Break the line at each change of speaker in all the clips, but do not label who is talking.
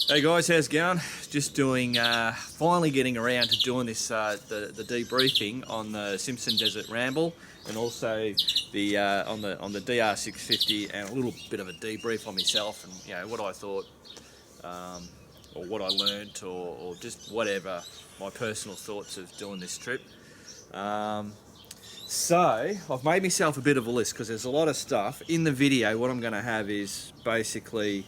Hey guys, how's it going? Just doing, finally getting around to doing this, the debriefing on the Simpson Desert Ramble, and also the on the DR650, and a little bit of a debrief on myself and what I thought, or what I learnt, or just whatever my personal thoughts of doing this trip. So I've made myself a bit of a list because there's a lot of stuff in the video. What I'm going to have is basically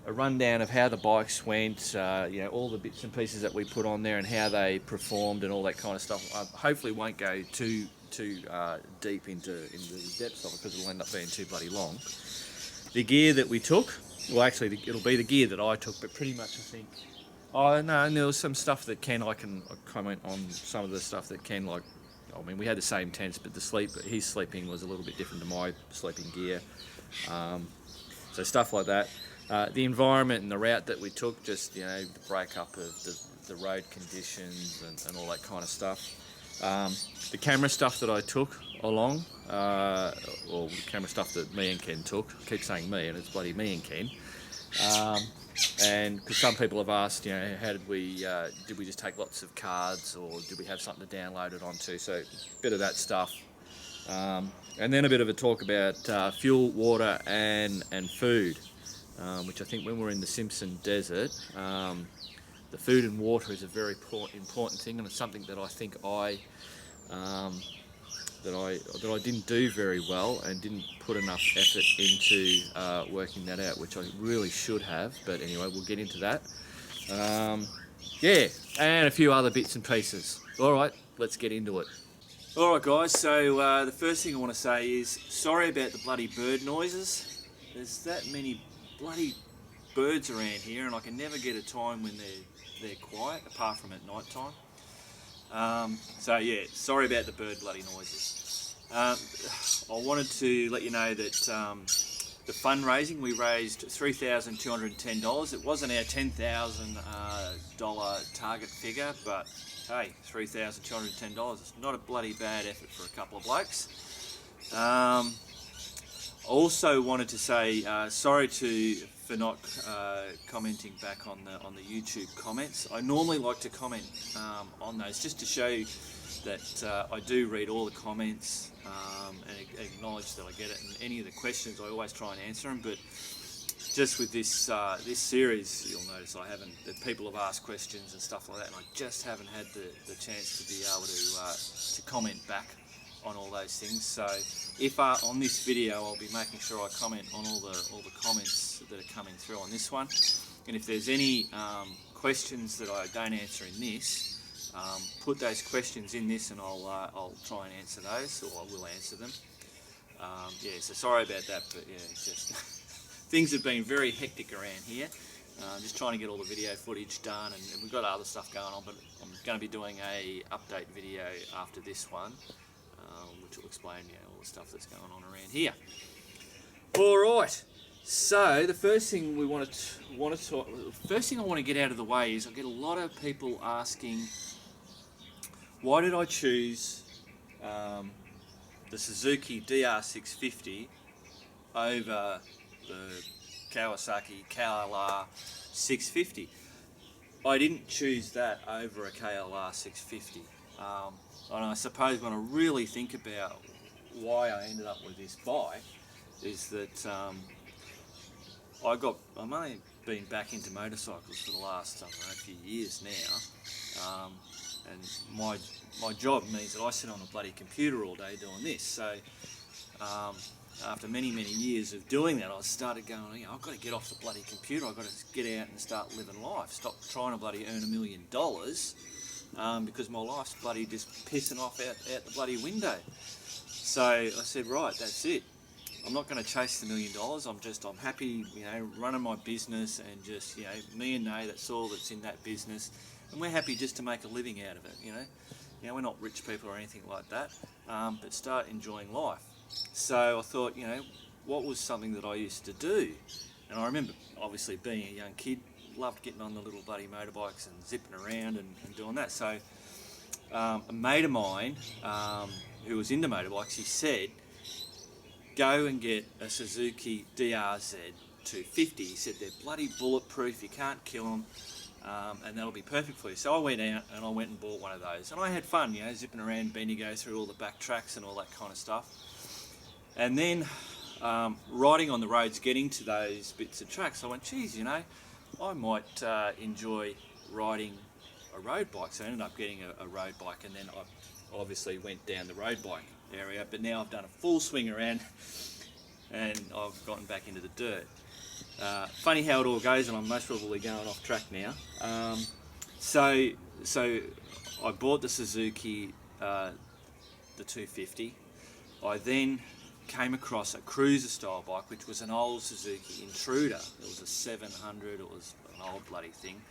a rundown of how the bikes went, all the bits and pieces that we put on there and how they performed and all that kind of stuff. I hopefully won't go too deep into the depths of it because it'll end up being too bloody long. The gear that we took, well actually it'll be the gear that I took, but pretty much I think, oh no, and there was some stuff that I can comment on some of the stuff that we had the same tents, but his sleeping was a little bit different to my sleeping gear. So stuff like that. The environment and the route that we took, just the breakup of the road conditions and all that kind of stuff. The camera stuff that I took along, or the camera stuff that me and Ken took. I keep saying me, and it's bloody me and Ken. And because some people have asked, how did we just take lots of cards, or did we have something to download it onto? So a bit of that stuff. And then a bit of a talk about fuel, water, and food. Which I think when we're in the Simpson Desert, the food and water is a very important thing, and it's something that I think I didn't do very well and didn't put enough effort into working that out, which I really should have. But anyway, we'll get into that. And a few other bits and pieces. All right, let's get into it. All right, guys. So the first thing I want to say is sorry about the bloody bird noises. There's that many bloody birds around here, and I can never get a time when they're quiet, apart from at night time. Sorry about the bird bloody noises. I wanted to let you know that the fundraising, we raised $3,210. It wasn't our $10,000 target figure, but hey, $3,210. It's not a bloody bad effort for a couple of blokes. Also wanted to say sorry for not commenting back on the YouTube comments. I normally like to comment on those just to show that I do read all the comments and acknowledge that I get it. And any of the questions, I always try and answer them. But just with this series, you'll notice that people have asked questions and stuff like that, and I just haven't had the chance to be able to comment back on all those things. So if on this video, I'll be making sure I comment on all the comments that are coming through on this one, and if there's any questions that I don't answer in this, put those questions in this, and I'll try and answer those, or I will answer them. So sorry about that, but it's just things have been very hectic around here. Just trying to get all the video footage done, and we've got other stuff going on, but I'm going to be doing a update video after this one, which will explain all the stuff that's going on around here. All right. So the first thing I want to get out of the way is I get a lot of people asking, why did I choose the Suzuki DR650 over the Kawasaki KLR 650? I didn't choose that over a KLR 650. And I suppose when I really think about why I ended up with this bike is that I've only been back into motorcycles for the last few years now, and my job means that I sit on a bloody computer all day doing this. So after many years of doing that, I started going, I've got to get off the bloody computer. I've got to get out and start living life. Stop trying to bloody earn $1 million. Because my life's bloody just pissing off out the bloody window. So I said, right, that's it. I'm not going to chase the $1 million. I'm happy, running my business, and just, me and Nay, that's all that's in that business. And we're happy just to make a living out of it, we're not rich people or anything like that, but start enjoying life. So I thought, what was something that I used to do? And I remember, obviously, being a young kid, loved getting on the little bloody motorbikes and zipping around and doing that. So a mate of mine who was into motorbikes, he said, go and get a Suzuki DRZ 250. He said they're bloody bulletproof, you can't kill them, and that'll be perfect for you. So I went out and I went and bought one of those, and I had fun, you know, zipping around Bendigo through all the back tracks and all that kind of stuff. And then riding on the roads, getting to those bits of tracks, I went, geez, you know, I might enjoy riding a road bike. So I ended up getting a road bike, and then I obviously went down the road bike area, but now I've done a full swing around and I've gotten back into the dirt. Funny how it all goes, and I'm most probably going off track now. So I bought the Suzuki, the 250. I then came across a cruiser style bike, which was an old Suzuki Intruder. It was a 700, it was an old bloody thing.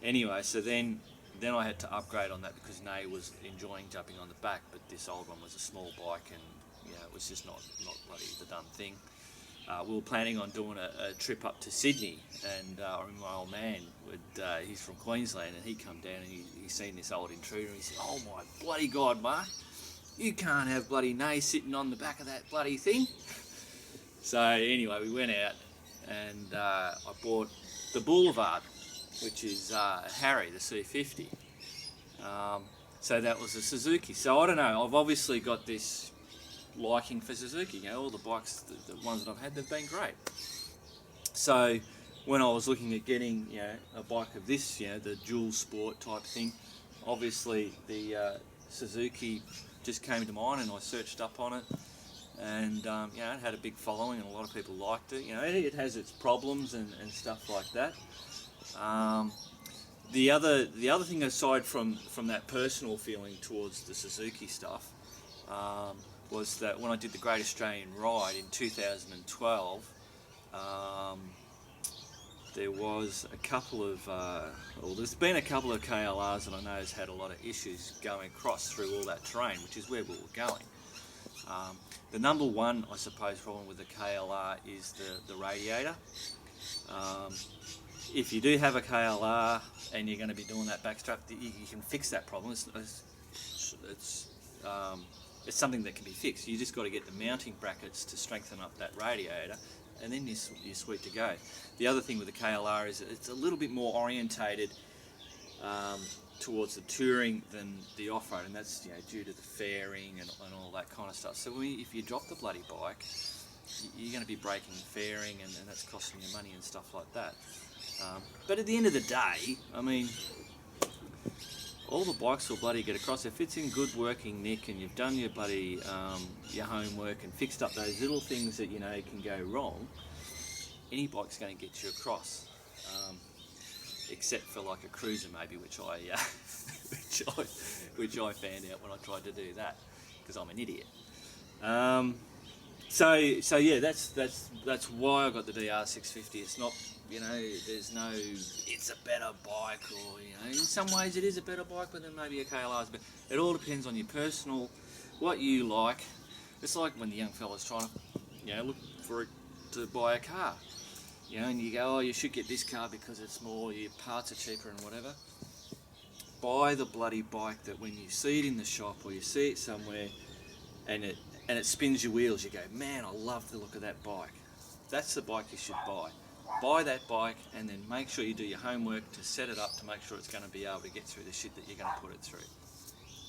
Anyway, so then I had to upgrade on that because Nay was enjoying jumping on the back, but this old one was a small bike, and you know, it was just not bloody the done thing. We were planning on doing a trip up to Sydney, and I remember my old man he's from Queensland, and he come down and he seen this old Intruder, and he said, "Oh my bloody God, Mark, you can't have bloody Nay sitting on the back of that bloody thing." So anyway, we went out and I bought the Boulevard, which is Harry, the C50. So that was a Suzuki. So I don't know, I've obviously got this liking for Suzuki. You know, all the bikes, the ones that I've had, they've been great. So when I was looking at getting, you know, a bike of this, you know, the dual sport type thing, obviously the Suzuki just came to mind, and I searched up on it, and you know, it had a big following and a lot of people liked it. You know, it has its problems and stuff like that. The other thing, aside from that personal feeling towards the Suzuki stuff, was that when I did the Great Australian Ride in 2012, there was a couple of, well, there's been a couple of KLRs that I know has had a lot of issues going across through all that terrain, which is where we were going. The number one, I suppose, problem with the KLR is the radiator. If you do have a KLR and you're going to be doing that backstrap, you can fix that problem. It's something that can be fixed. You just got to get the mounting brackets to strengthen up that radiator, and then you're sweet to go. The other thing with the KLR is it's a little bit more orientated towards the touring than the off-road, and that's, you know, due to the fairing and all that kind of stuff. So if you drop the bloody bike, you're going to be breaking fairing, and that's costing you money and stuff like that. But at the end of the day, I mean, all the bikes will bloody get across. If it's in good working nick and you've done your bloody your homework and fixed up those little things that you know can go wrong, any bike's going to get you across. Except for like a cruiser maybe, which I found out when I tried to do that, because I'm an idiot. So yeah, that's why I got the DR650. It's not, you know, there's no, it's a better bike, or, you know, in some ways it is a better bike, but then maybe a KLR is better. It all depends on your personal, what you like. It's like when the young fella's trying to, you know, look for to buy a car, you know, and you go, oh, you should get this car because it's more, your parts are cheaper and whatever. Buy the bloody bike that when you see it in the shop or you see it somewhere and it spins your wheels, you go, man, I love the look of that bike. That's the bike you should buy. Buy that bike and then make sure you do your homework to set it up to make sure it's going to be able to get through the shit that you're going to put it through.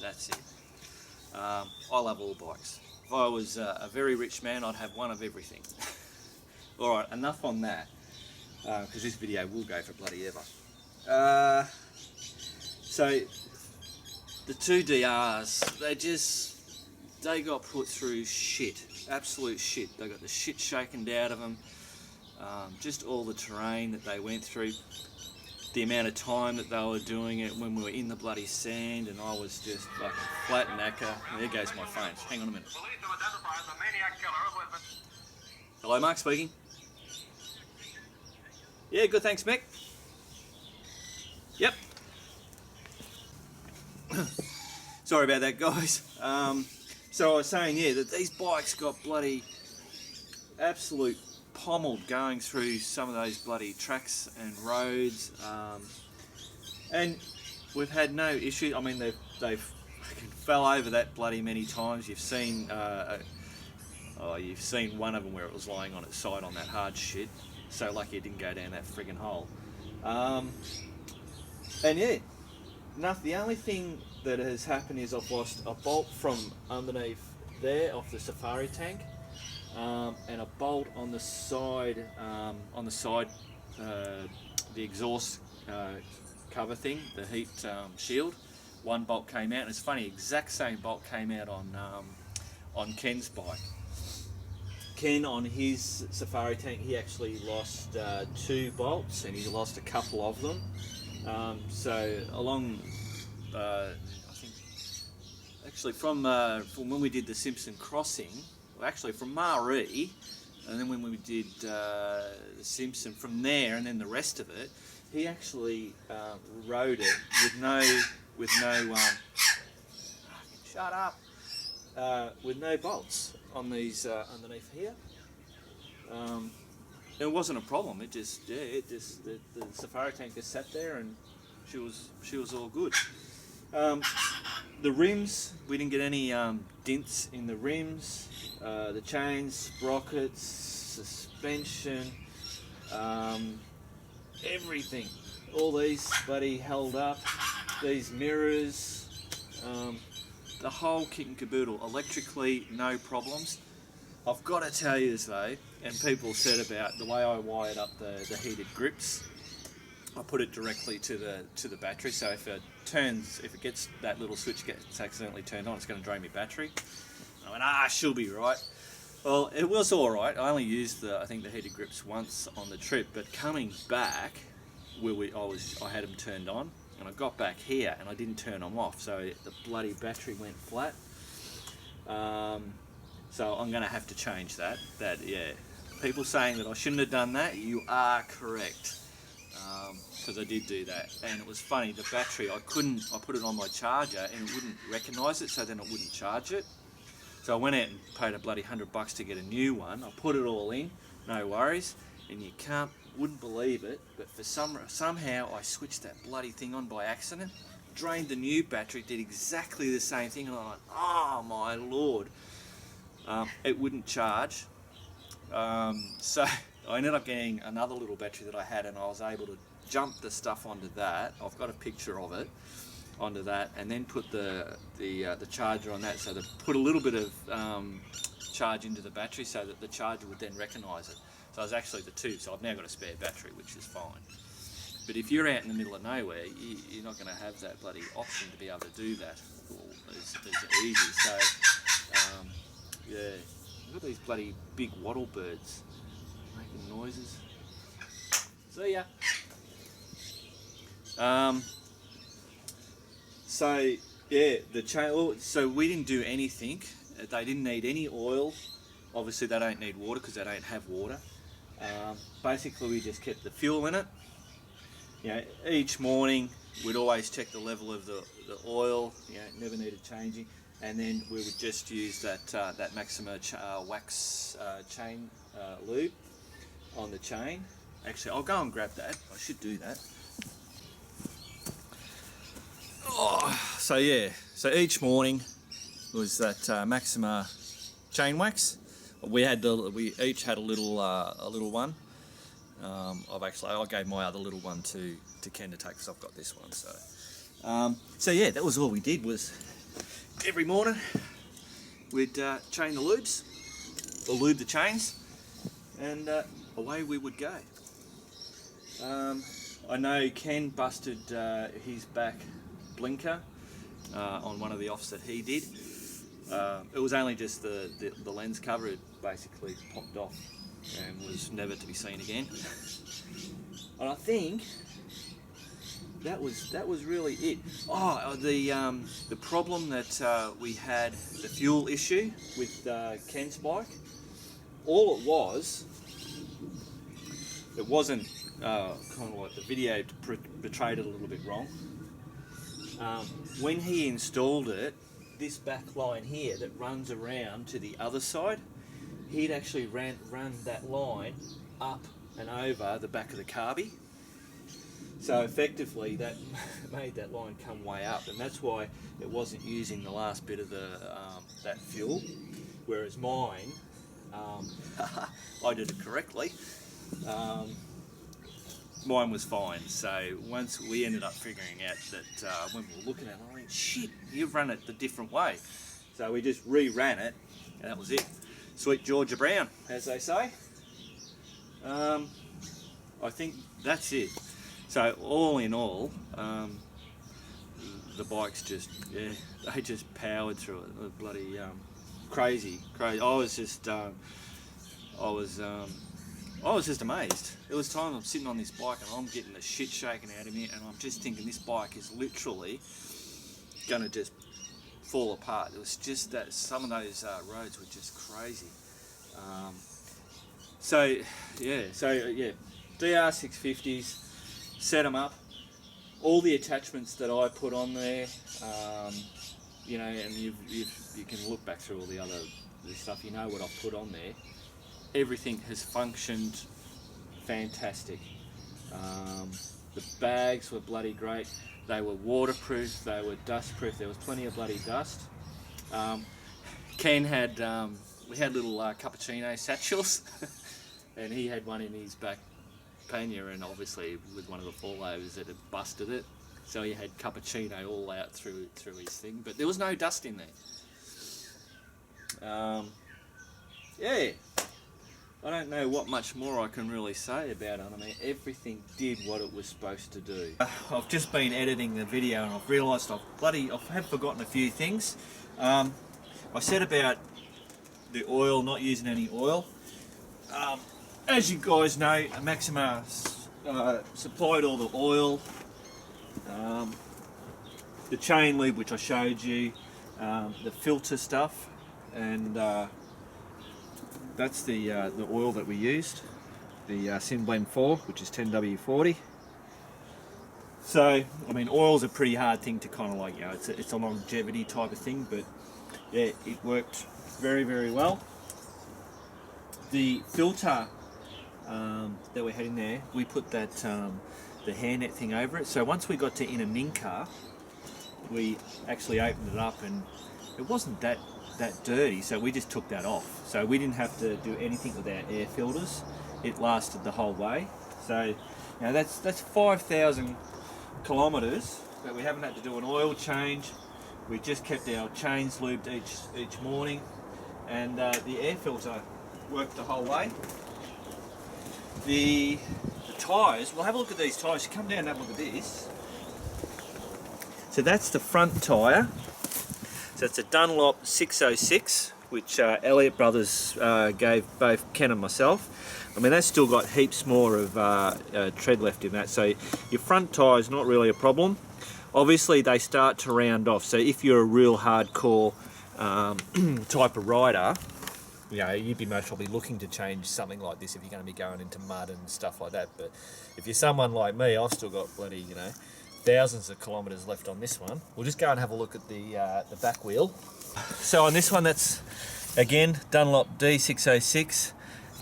That's it. I love all bikes. If I was a very rich man, I'd have one of everything. Alright, enough on that, because this video will go for bloody ever. So, the two DRs, they got put through shit, absolute shit. They got the shit shaken out of them, just all the terrain that they went through, the amount of time that they were doing it when we were in the bloody sand, and I was just fucking flat knacker. There goes my phone. Hang on a minute. Hello, Mark speaking. Yeah, good, thanks, Mick. Yep. Sorry about that, guys. So I was saying, yeah, that these bikes got bloody absolute pommeled going through some of those bloody tracks and roads, and we've had no issue. I mean, they've fucking fell over that bloody many times. You've seen, I Oh, you've seen one of them where it was lying on its side on that hard shit. So lucky it didn't go down that friggin' hole. And yeah, the only thing that has happened is I've lost a bolt from underneath there off the safari tank, and a bolt on the side, the exhaust cover thing, the heat shield. One bolt came out, and it's funny, exact same bolt came out on Ken's bike. Ken, on his safari tank, he actually lost 2 bolts, and he lost a couple of them. So along, I think, actually from when we did the Simpson crossing, well, actually from Maree, and then when we did the Simpson from there, and then the rest of it, he actually rode it with no shut up, with no bolts on these underneath here. It wasn't a problem. It just the safari tank just sat there, and she was all good. The rims, we didn't get any dents in the rims, the chains, sprockets, suspension, everything. All these bloody held up. These mirrors, the whole kit and caboodle. Electrically, no problems. I've got to tell you this though, and people said about the way I wired up the heated grips. I put it directly to the battery, so if it gets that little switch gets accidentally turned on, it's going to drain my battery. I went, she'll be right. Well, it was all right. I only used I think the heated grips once on the trip, but coming back, I had them turned on, and I got back here and I didn't turn them off, so the bloody battery went flat. So I'm going to have to change that. Yeah, people saying that I shouldn't have done that, you are correct. Because I did do that, and it was funny, the battery, I put it on my charger and it wouldn't recognise it, so then it wouldn't charge it. So I went out and paid a bloody $100 to get a new one. I put it all in, no worries, and you wouldn't believe it, but somehow I switched that bloody thing on by accident, drained the new battery, did exactly the same thing, and I'm like, oh my lord. It wouldn't charge. So I ended up getting another little battery that I had, and I was able to jump the stuff onto that. I've got a picture of it onto that, and then put the charger on that. So to put a little bit of charge into the battery, so that the charger would then recognise it. So it was actually the two. So I've now got a spare battery, which is fine. But if you're out in the middle of nowhere, you're not going to have that bloody option to be able to do that as easy. So yeah, look at these bloody big wattle birds making noises. See ya. So yeah, the chain. So we didn't do anything. They didn't need any oil. Obviously, they don't need water because they don't have water. Basically, we just kept the fuel in it. You know, each morning we'd always check the level of the oil. You know, never needed changing. And then we would just use that Maxima wax chain lube on the chain. Actually, I'll go and grab that. I should do that. Oh, so yeah. So each morning was that Maxima chain wax. We each had a little one. I gave my other little one to Ken to take, because I've got this one. So yeah, that was all we did. Was every morning we'd chain the lubes, or lube the chains, and away we would go. I know Ken busted his back blinker on one of the offs that he did. It was only just the lens cover. It basically popped off and was never to be seen again. And I think that was really it. Oh, the problem that we had, the fuel issue with Ken's bike. All it wasn't kind of like the video portrayed it a little bit wrong. When he installed it, this back line here that runs around to the other side, he'd actually run that line up and over the back of the carby. So effectively that made that line come way up, and that's why it wasn't using the last bit of that fuel, whereas mine I did it correctly. Mine was fine. So once we ended up figuring out that when we were looking at it, I went, shit, you've run it the different way. So we just re-ran it, and that was it. Sweet Georgia Brown, as they say. I think that's it. So all in all, the bikes just, yeah, they just powered through it. Bloody crazy. I was just amazed. It was time I'm sitting on this bike and I'm getting the shit shaken out of me, and I'm just thinking this bike is literally gonna just fall apart. It was just that some of those roads were just crazy. So yeah, DR650s, set them up. All the attachments that I put on there, you know, and you can look back through all the stuff. You know what I've put on there. Everything has functioned fantastic. The bags were bloody great. They were waterproof. They were dustproof. There was plenty of bloody dust. Ken had we had little cappuccino satchels, and he had one in his back pannier, and obviously with one of the fallovers it had busted it, so he had cappuccino all out through his thing, but there was no dust in there. Yeah, I don't know what much more I can really say about it. I mean, everything did what it was supposed to do. I've just been editing the video and I've realised I have forgotten a few things. I said about the oil, not using any oil. As you guys know, Maxima supplied all the oil, the chain lube which I showed you, the filter stuff, and that's the oil that we used, the Sin Blend 4, which is 10W40. So, I mean, oil's a pretty hard thing to kind of like, you know, it's a longevity type of thing, but yeah, it worked very, very well. The filter that we had in there, we put that the hairnet thing over it. So once we got to Inaminka, we actually opened it up and it wasn't that dirty, so we just took that off. So we didn't have to do anything with our air filters. It lasted the whole way. So, you know, that's 5,000 kilometres that we haven't had to do an oil change. We just kept our chains lubed each morning, and the air filter worked the whole way. The tyres, we'll have a look at these tyres. You come down and have a look at this. So that's the front tyre. So it's a Dunlop 606, which Elliott Brothers gave both Ken and myself. I mean, that's still got heaps more of tread left in that. So your front tyre is not really a problem. Obviously, they start to round off. So if you're a real hardcore type of rider, you know, you'd be most probably looking to change something like this if you're going to be going into mud and stuff like that. But if you're someone like me, I've still got bloody, you know, thousands of kilometres left on this one. We'll just go and have a look at the back wheel. So on this one, that's again Dunlop D606,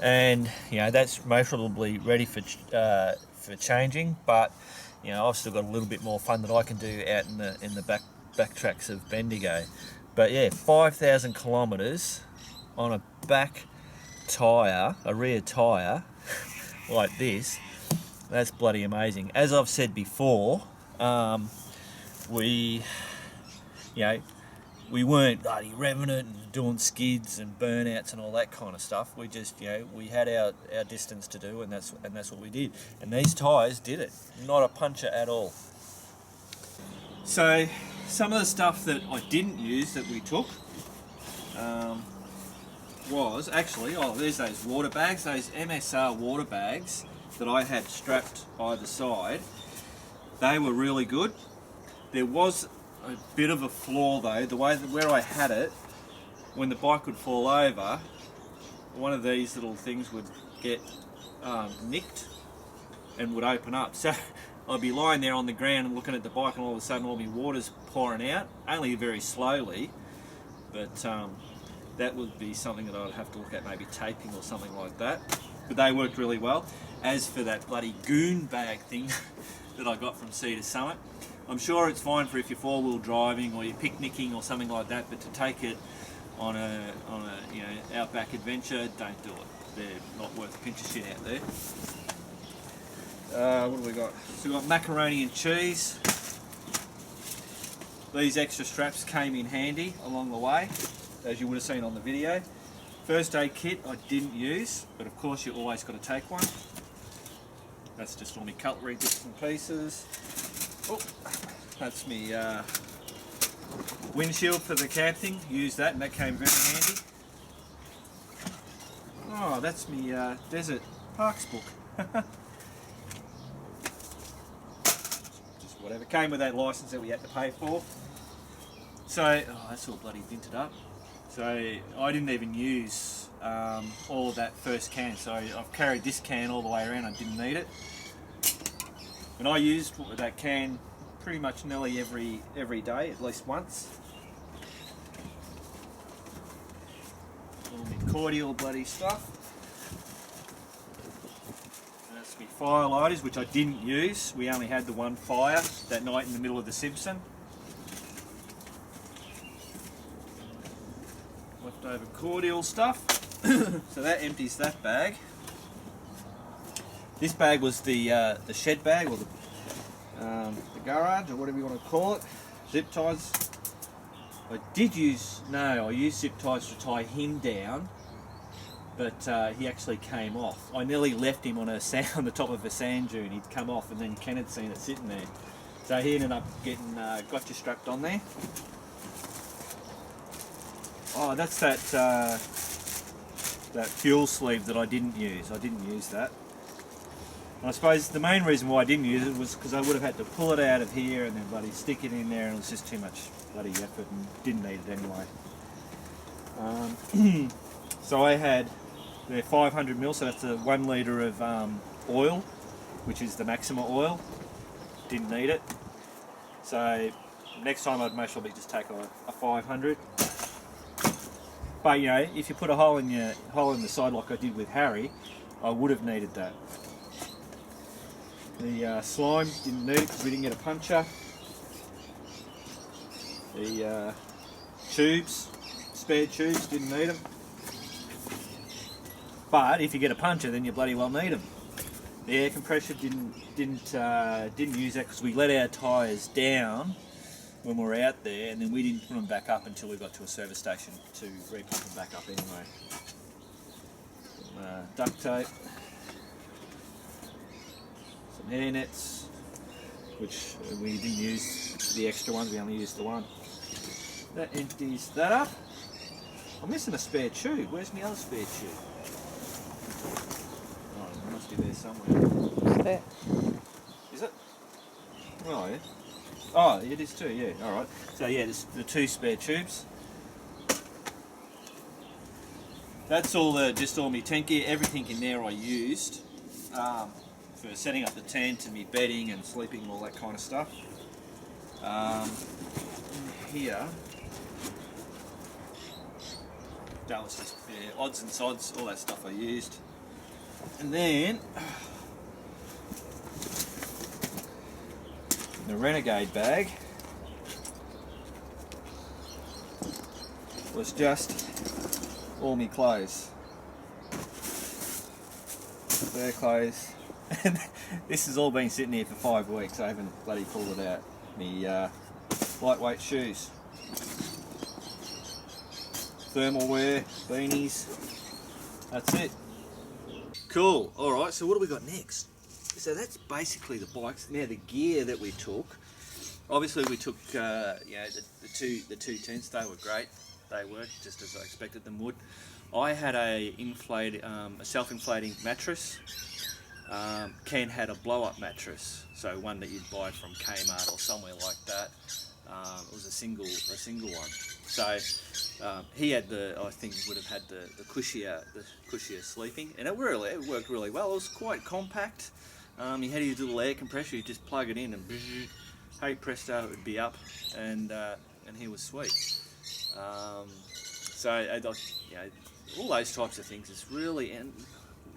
and you know, that's most probably ready for changing. But you know, I've still got a little bit more fun that I can do out in the back tracks of Bendigo. But yeah, 5,000 kilometres on a back tyre, a rear tyre like this. That's bloody amazing. As I've said before, we weren't bloody revving it and doing skids and burnouts and all that kind of stuff. We just, you know, we had our distance to do, and that's what we did. And these tyres did it. Not a puncher at all. So some of the stuff that I didn't use that we took was actually, there's those water bags, those MSR water bags that I had strapped either side. They were really good. There was a bit of a flaw though, the way that where I had it, when the bike would fall over, one of these little things would get nicked and would open up. So I'd be lying there on the ground and looking at the bike, and all of a sudden all my water's pouring out, only very slowly, but that would be something that I'd have to look at, maybe taping or something like that. But they worked really well. As for that bloody goon bag thing that I got from Cedar Summit, I'm sure it's fine for if you're four-wheel driving or you're picnicking or something like that, but to take it
on a outback adventure, don't do it. They're not worth a pinch of shit out there. What do we got? So we've got macaroni and cheese. These extra straps came in handy along the way, as you would have seen on the video. First aid kit I didn't use, but of course you always got to take one. That's just all my cutlery bits and pieces. Oh, that's me windshield for the cab thing. Used that and that came very handy. Oh, that's me desert parks book. Just whatever. Came with that license that we had to pay for. So, oh, that's all bloody vinted up. So I didn't even use all of that first can. So I've carried this can all the way around. I didn't need it. And I used that can pretty much nearly every day, at least once. All my cordial bloody stuff. And that's my fire lighters, which I didn't use. We only had the one fire that night in the middle of the Simpson. Leftover cordial stuff. So that empties that bag. This bag was the shed bag, or the garage, or whatever you want to call it. Zip ties. I used zip ties to tie him down, but he actually came off. I nearly left him on the top of a sand dune. He'd come off, and then Ken had seen it sitting there. So he ended up getting gotcha strapped on there. Oh, that's that fuel sleeve that I didn't use. I didn't use that. And I suppose the main reason why I didn't use it was because I would have had to pull it out of here and then bloody stick it in there, and it was just too much bloody effort and didn't need it anyway. So I had the 500ml, so that's a 1 litre of oil, which is the Maxima oil. Didn't need it. So next time I'd most probably just take a 500. But you know, if you put a hole in the side like I did with Harry, I would have needed that. The slime, didn't need it because we didn't get a puncher. The tubes, spare tubes, didn't need them. But if you get a puncher, then you bloody well need them. The air compressor didn't use that because we let our tyres down when we were out there, and then we didn't put them back up until we got to a service station to re-pump them back up anyway. Some duct tape. Hair nets, which we didn't use the extra ones, we only used the one. That empties that up. I'm missing a spare tube. Where's my other spare tube? Oh, it must be there somewhere.
It's there.
Is it? Oh, yeah. Oh, it is too, yeah, alright. So yeah, there's the 2 spare tubes. That's all just all my tent gear, everything in there I used. For setting up the tent and me bedding and sleeping and all that kind of stuff. Here, that was just odds and sods, all that stuff I used. And then the Renegade bag was just all my clothes. Bare clothes. And this has all been sitting here for 5 weeks. I haven't bloody pulled it out. Me lightweight shoes, thermal wear, beanies. That's it. Cool. All right. So what do we got next? So that's basically the bikes. Now the gear that we took. Obviously we took the two tents. They were great. They worked just as I expected them would. I had a self-inflating mattress. Ken had a blow-up mattress, so one that you'd buy from Kmart or somewhere like that. It was a single one. So he had I think would have had the cushier sleeping, and it worked really well. It was quite compact. He had his little air compressor. You just plug it in, and hey presto, it would be up, and he was sweet. So all those types of things is really, and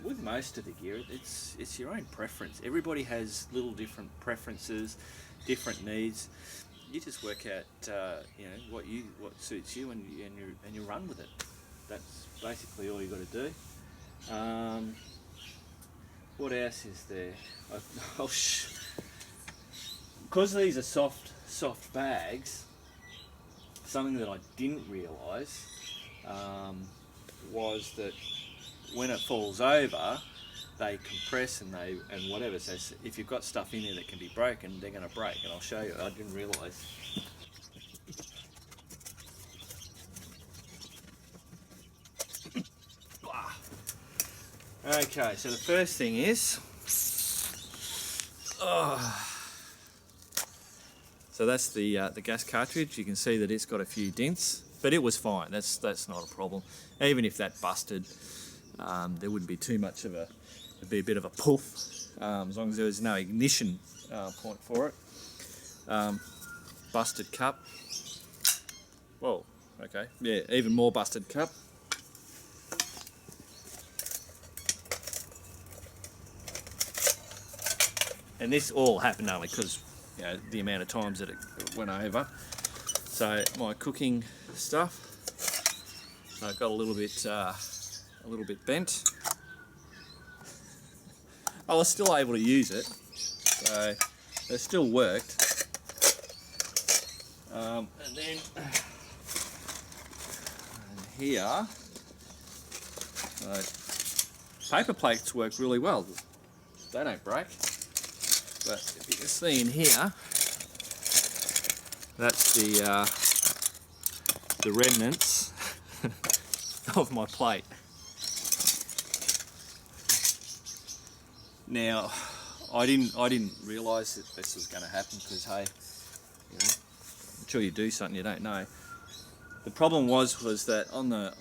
with most of the gear, it's your own preference. Everybody has little different preferences, different needs.
you just work out you know what suits you, and you run with it. That's basically all you got to do. What else is there? Because these are soft bags, something that I didn't realise was that when it falls over, they compress and whatever. So if you've got stuff in there that can be broken, they're going to break, and I'll show you. I didn't realise. Okay, so the first thing is, so that's the gas cartridge. You can see that it's got a few dents, but it was fine. That's not a problem. Even if that busted, there wouldn't be too much of it'd be a bit of a poof, as long as there was no ignition point for it. Busted cup. Whoa, okay, yeah, even more busted cup. And this all happened only because, you know, the amount of times that it went over. So my cooking stuff, I got a little bit bent. I was still able to use it, so it still worked. And then here, paper plates work really well. They don't break. But if you can see in here, that's the remnants of my plate. Now, I didn't realise that this was going to happen because, hey, you know, until you do something you don't know. The problem was that on the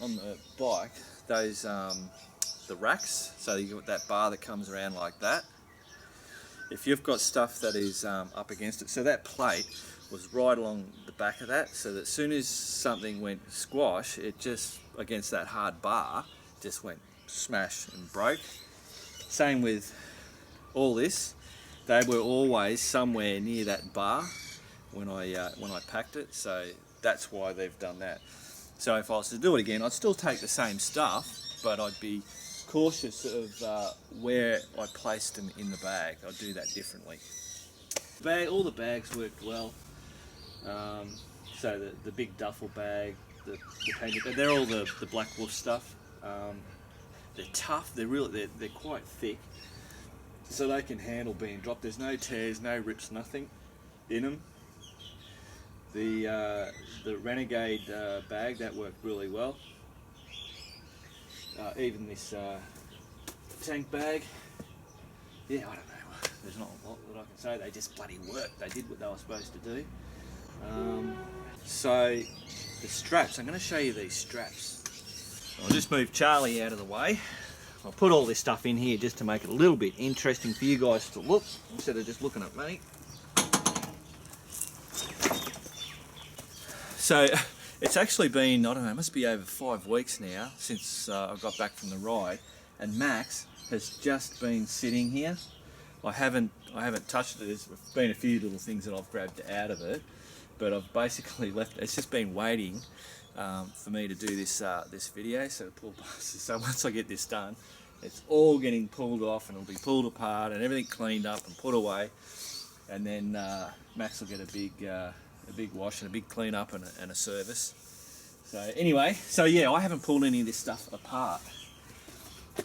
bike, those the racks, so you got that bar that comes around like that. If you've got stuff that is up against it, so that plate was right along the back of that, so that as soon as something went squash, it just, against that hard bar, just went smash and broke. Same with all this, they were always somewhere near that bar when I packed it, so that's why they've done that. So if I was to do it again, I'd still take the same stuff, but I'd be cautious of where I placed them in the bag. I'll do that differently. All the bags worked well. So the big duffel bag, the painted bag, they're all the Black Wolf stuff. They're tough. They're quite thick, so they can handle being dropped. There's no tears, no rips, nothing in them. The Renegade bag, that worked really well. Even this tank bag, yeah, I don't know, there's not a lot that I can say. They just bloody worked. They did what they were supposed to do. So the straps, I'm going to show you these straps. I'll just move Charlie out of the way. I'll put all this stuff in here just to make it a little bit interesting for you guys to look, instead of just looking at me. So it's actually been, I don't know, it must be over 5 weeks now since I got back from the ride, and Max has just been sitting here. I haven't touched it. There's been a few little things that I've grabbed out of it, but I've basically left. It's just been waiting for me to do this video. So once I get this done, it's all getting pulled off and it'll be pulled apart and everything cleaned up and put away, and then Max will get a big wash and a big clean up and a service. So anyway, yeah, I haven't pulled any of this stuff apart.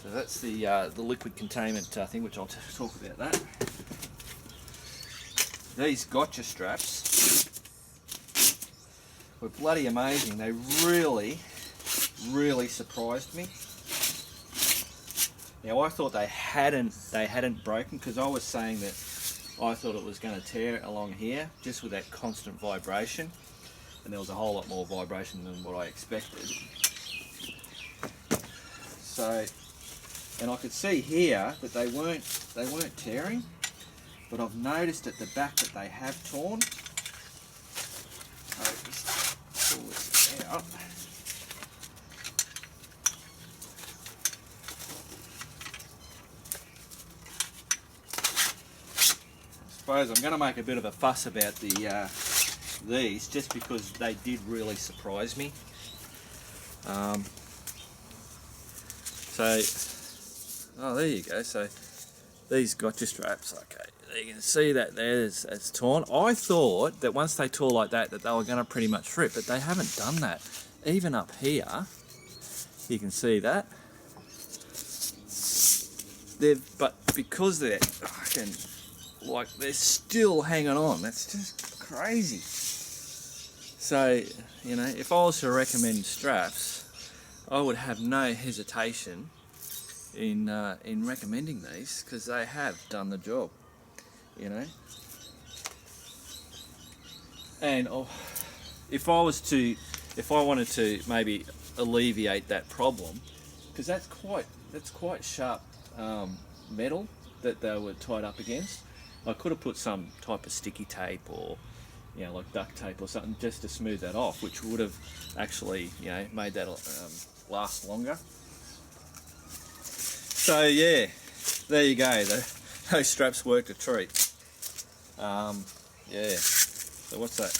So that's the liquid containment thing, which I'll talk about that. These gotcha straps were bloody amazing. They really surprised me. Now I thought they hadn't broken, because I was saying that I thought it was going to tear along here just with that constant vibration, and there was a whole lot more vibration than what I expected. So, and I could see here that they weren't tearing, but I've noticed at the back that they have torn. So just pull this out. I suppose I'm going to make a bit of a fuss about the
these just because they did really surprise me. Oh, there you go. So these gotcha straps, okay, you can see that there it's torn. I thought that once they tore like that they were going to pretty much rip, but they haven't done that. Even up here, you can see that. But because they're fucking, like, they're still hanging on, that's just crazy. So, you know, if I was to recommend straps, I would have no hesitation in recommending these, because they have done the job, you know. And if I wanted to maybe alleviate that problem, because that's quite sharp metal that they were tied up against, I could have put some type of sticky tape or, you know, like duct tape or something just to smooth that off, which would have actually, you know, made that last longer. So yeah, there you go. Those straps worked a treat. Yeah. So what's that?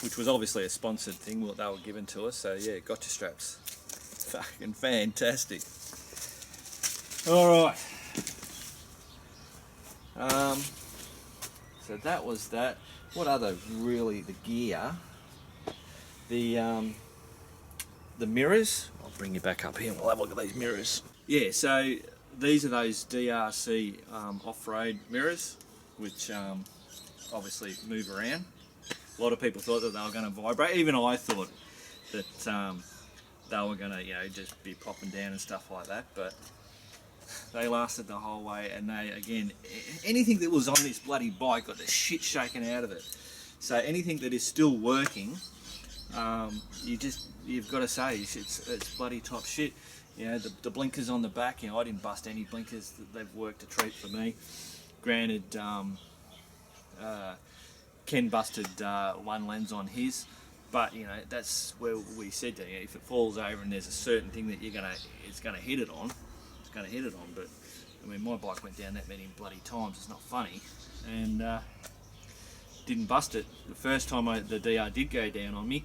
Which was obviously a sponsored thing. They were given to us. So yeah, gotcha straps. Fucking fantastic. All right. So that was that. What other the gear? The mirrors. I'll bring you back up here and we'll have a look at these mirrors. Yeah, so these are those DRC off-road mirrors, which obviously move around. A lot of people thought that they were going to vibrate. Even I thought that they were going to, you know, just be popping down and stuff like that. But they lasted the whole way, and they, again, anything that was on this bloody bike got the shit shaken out of it. So anything that is still working, you've got to say it's bloody top shit. You know, the blinkers on the back, you know, I didn't bust any blinkers. They've worked a treat for me. Granted, Ken busted one lens on his, but you know, that's where we said that, you know, if it falls over and there's a certain thing that it's gonna hit it on. But I mean, my bike went down that many bloody times. It's not funny, and didn't bust it. The first time the DR did go down on me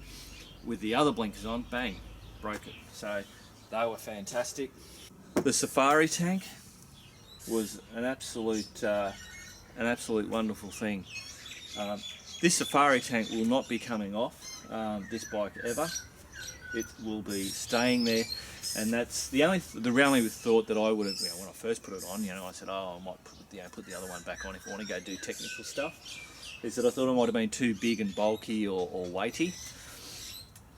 with the other blinkers on, bang, broke it. So they were fantastic. The Safari tank was an absolute wonderful thing. This Safari tank will not be coming off this bike ever. It will be staying there, and that's the only thought that I would have, you know, when I first put it on, you know, I said, oh, I might put the other one back on if I want to go do technical stuff. Is that I thought it might have been too big and bulky or weighty.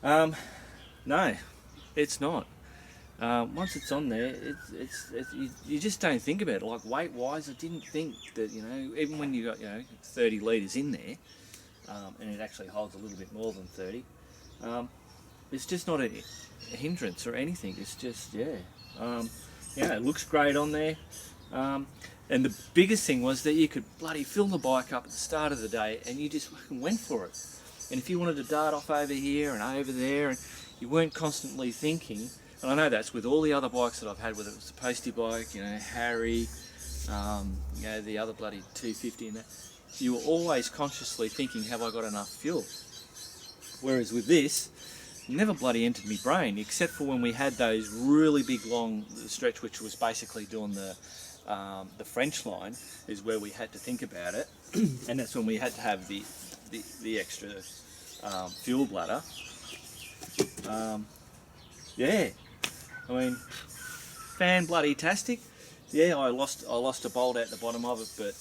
No, it's not. Once it's on there, you just don't think about it. Like weight-wise, I didn't think that, you know, even when you got, you know, 30 litres in there, and it actually holds a little bit more than 30, it's just not a hindrance or anything. It's just, yeah, it looks great on there. And the biggest thing was that you could bloody fill the bike up at the start of the day, and you just fucking went for it. And if you wanted to dart off over here and over there, and you weren't constantly thinking. And I know that's with all the other bikes that I've had, whether it was the Postie bike, you know, Harry, you know, the other bloody 250 and that, you were always consciously thinking, have I got enough fuel? Whereas with this, never bloody entered my brain, except for when we had those really big long stretch, which was basically doing the French line, is where we had to think about it. And that's when we had to have the extra fuel bladder. Yeah, I mean, fan bloody tastic. Yeah, I lost a bolt out the bottom of it, but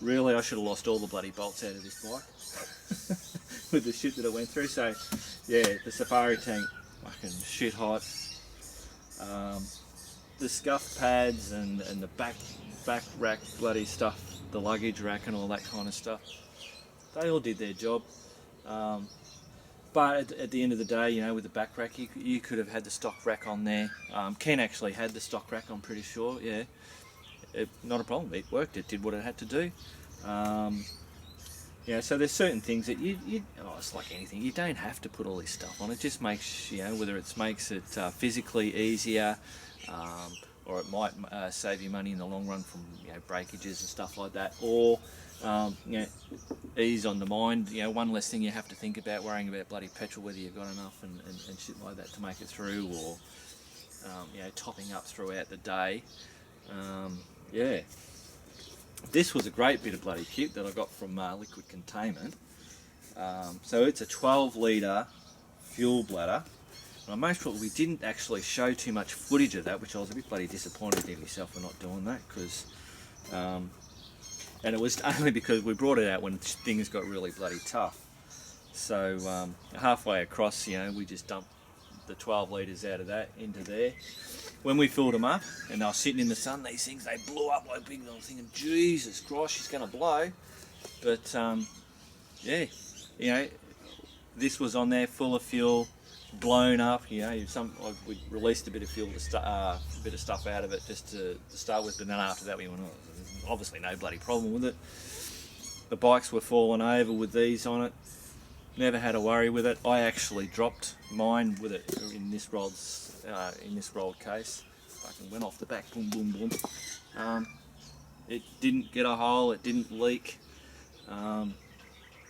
really I should have lost all the bloody bolts out of this bike with the shit that I went through. So yeah, the Safari tank, fucking shit hot. The scuff pads and the back rack bloody stuff, the luggage rack and all that kind of stuff, they all did their job. But at the end of the day, you know, with the back rack, you could have had the stock rack on there. Ken actually had the stock rack, I'm pretty sure, yeah. Not a problem, it worked, it did what it had to do. Yeah, so there's certain things that it's like anything, you don't have to put all this stuff on. It just makes, you know, whether it makes it physically easier, or it might save you money in the long run from, you know, breakages and stuff like that, or You know, ease on the mind. You know, one less thing you have to think about, worrying about bloody petrol, whether you've got enough and shit like that to make it through, or you know, topping up throughout the day. Yeah, this was a great bit of bloody kit that I got from Liquid Containment. So it's a 12 litre fuel bladder. And most probably we didn't actually show too much footage of that, which I was a bit bloody disappointed in myself for not doing that, because and it was only because we brought it out when things got really bloody tough. So halfway across, you know, we just dumped the 12 litres out of that into there. When we filled them up and they were sitting in the sun, these things, they blew up like big. I was thinking, Jesus Christ, she's going to blow. But yeah, you know, this was on there full of fuel, blown up. You know, we released a bit of fuel a bit of stuff out of it just to start with, but then after that we went, oh, there's obviously no bloody problem with it. The bikes were falling over with these on it. Never had a worry with it. I actually dropped mine with it in this rolled case. Fucking went off the back, boom, boom, boom. It didn't get a hole. It didn't leak.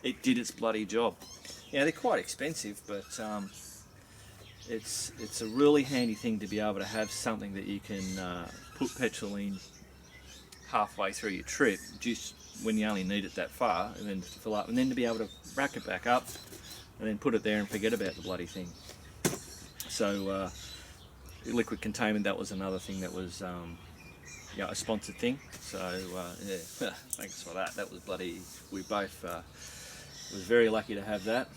It did its bloody job. Yeah, they're quite expensive, but it's a really handy thing to be able to have something that you can put petrol in halfway through your trip, just when you only need it that far, and then fill up, and then to be able to rack it back up and then put it there and forget about the bloody thing. So Liquid Containment, that was another thing that was yeah, a sponsored thing. So yeah, thanks for that. That was bloody, we both was very lucky to have that.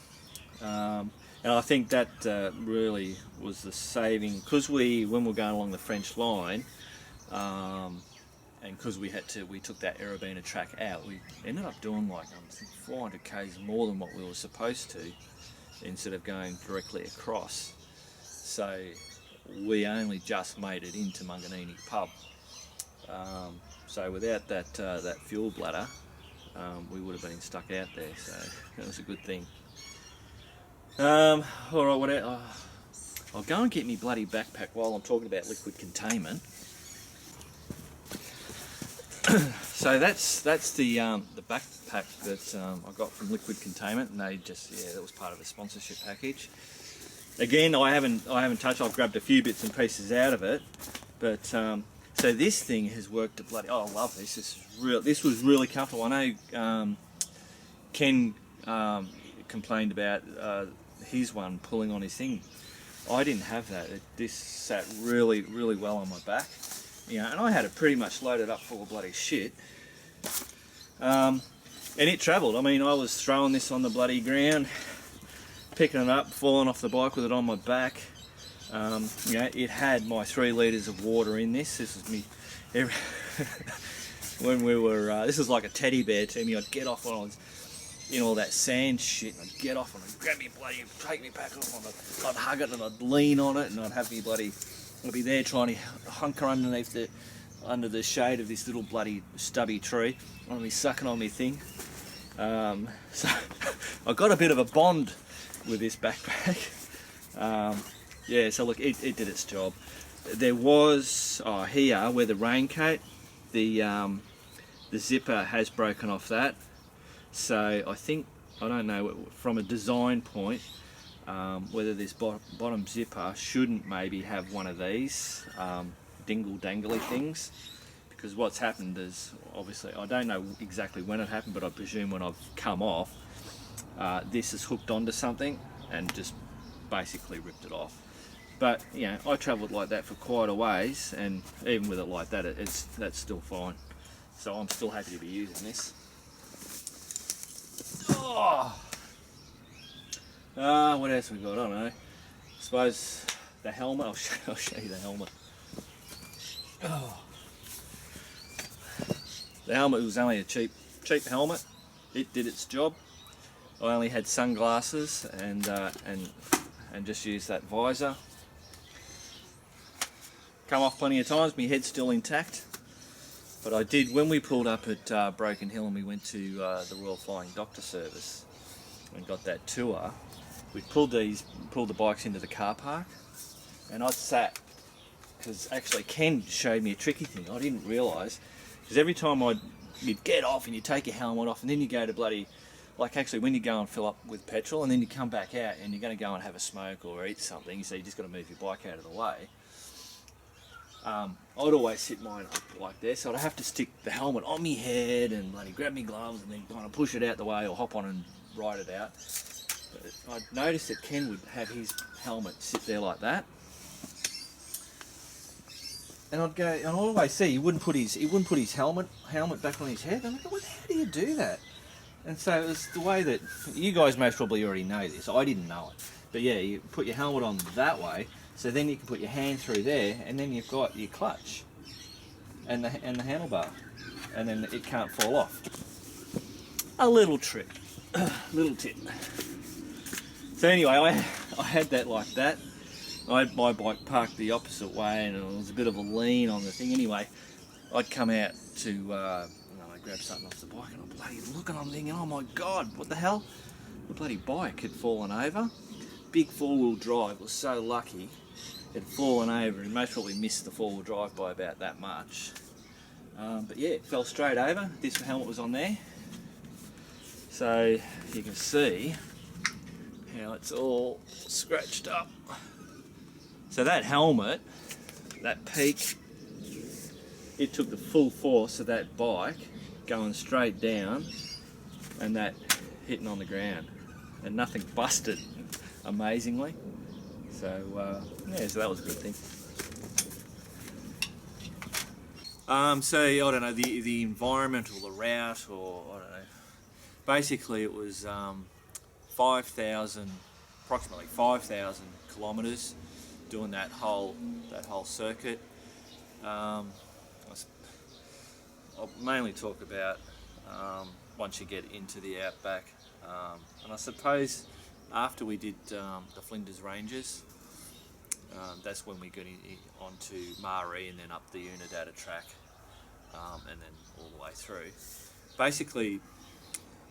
And I think that really was the saving, because when we were going along the French line, and because we took that Arabina track out, we ended up doing like 400 k's more than what we were supposed to, instead of going directly across. So we only just made it into Munganini pub. So without that fuel bladder, we would have been stuck out there. So that was a good thing. All right, whatever. I'll go and get me bloody backpack while I'm talking about Liquid Containment. So that's the backpack that I got from Liquid Containment, and they just, yeah, that was part of the sponsorship package. Again, I haven't touched. I've grabbed a few bits and pieces out of it, but so this thing has worked a bloody. Oh, I love this. This was really comfortable. I know Ken complained about his one pulling on his thing. I didn't have that. This sat really, really well on my back. You know, and I had it pretty much loaded up full of bloody shit. And it travelled. I mean, I was throwing this on the bloody ground, picking it up, falling off the bike with it on my back. You know, it had my 3 litres of water in this. This was me. When we were, this was like a teddy bear to me. I'd get off when I was in all that sand shit, and I'd get off and I'd grab me bloody, take me back off, and I'd hug it and I'd lean on it, and I'd have me bloody, I'd be there trying to hunker underneath under the shade of this little bloody stubby tree. I'd be sucking on my thing. So I got a bit of a bond with this backpack. Yeah, so look, it did its job. There was, here where the raincoat, the zipper has broken off that. So I think, I don't know, from a design point, whether this bottom zipper shouldn't maybe have one of these dingle-dangly things, because what's happened is, obviously, I don't know exactly when it happened, but I presume when I've come off, this is hooked onto something and just basically ripped it off. But, you know, I travelled like that for quite a ways, and even with it like that, that's still fine. So I'm still happy to be using this. Oh. What else we got? I don't know. I suppose the helmet. I'll show you the helmet. Oh. The helmet was only a cheap helmet. It did its job. I only had sunglasses and just used that visor. Come off plenty of times. My head's still intact. But I did, when we pulled up at Broken Hill and we went to the Royal Flying Doctor Service and got that tour, we pulled the bikes into the car park, and I'd sat, because actually Ken showed me a tricky thing I didn't realise, because every time I'd you'd get off and you take your helmet off, and then you go to bloody, like actually when you go and fill up with petrol, and then you come back out and you're going to go and have a smoke or eat something, so you just got to move your bike out of the way. I'd always sit mine up like this, so I'd have to stick the helmet on my head and bloody grab my gloves and then kind of push it out the way or hop on and ride it out. But I'd noticed that Ken would have his helmet sit there like that, and I'd go, and I'd always see he wouldn't put his helmet back on his head. I'm like, well, how do you do that? And so it was the way that you guys most probably already know this. I didn't know it, but yeah, you put your helmet on that way. So then you can put your hand through there, and then you've got your clutch and the handlebar, and then it can't fall off. A little trick, little tip. So anyway, I had that like that. I had my bike parked the opposite way, and it was a bit of a lean on the thing. Anyway, I'd come out to, I grabbed something off the bike, and I'm bloody looking, I'm thinking, oh my God, what the hell? The bloody bike had fallen over. Big four-wheel drive, was so lucky. It had fallen over and most probably missed the four-wheel drive by about that much. But yeah, it fell straight over. This helmet was on there. So you can see how it's all scratched up. So that helmet, that peak, it took the full force of that bike going straight down and that hitting on the ground. And nothing busted, amazingly. So yeah, so that was a good thing. So I don't know, the environment or the route, or I don't know. Basically, it was approximately 5,000 kilometres doing that whole circuit. I'll mainly talk about once you get into the outback, and I suppose after we did the Flinders Ranges, that's when we got onto Maree and then up the Unadata track, and then all the way through. Basically,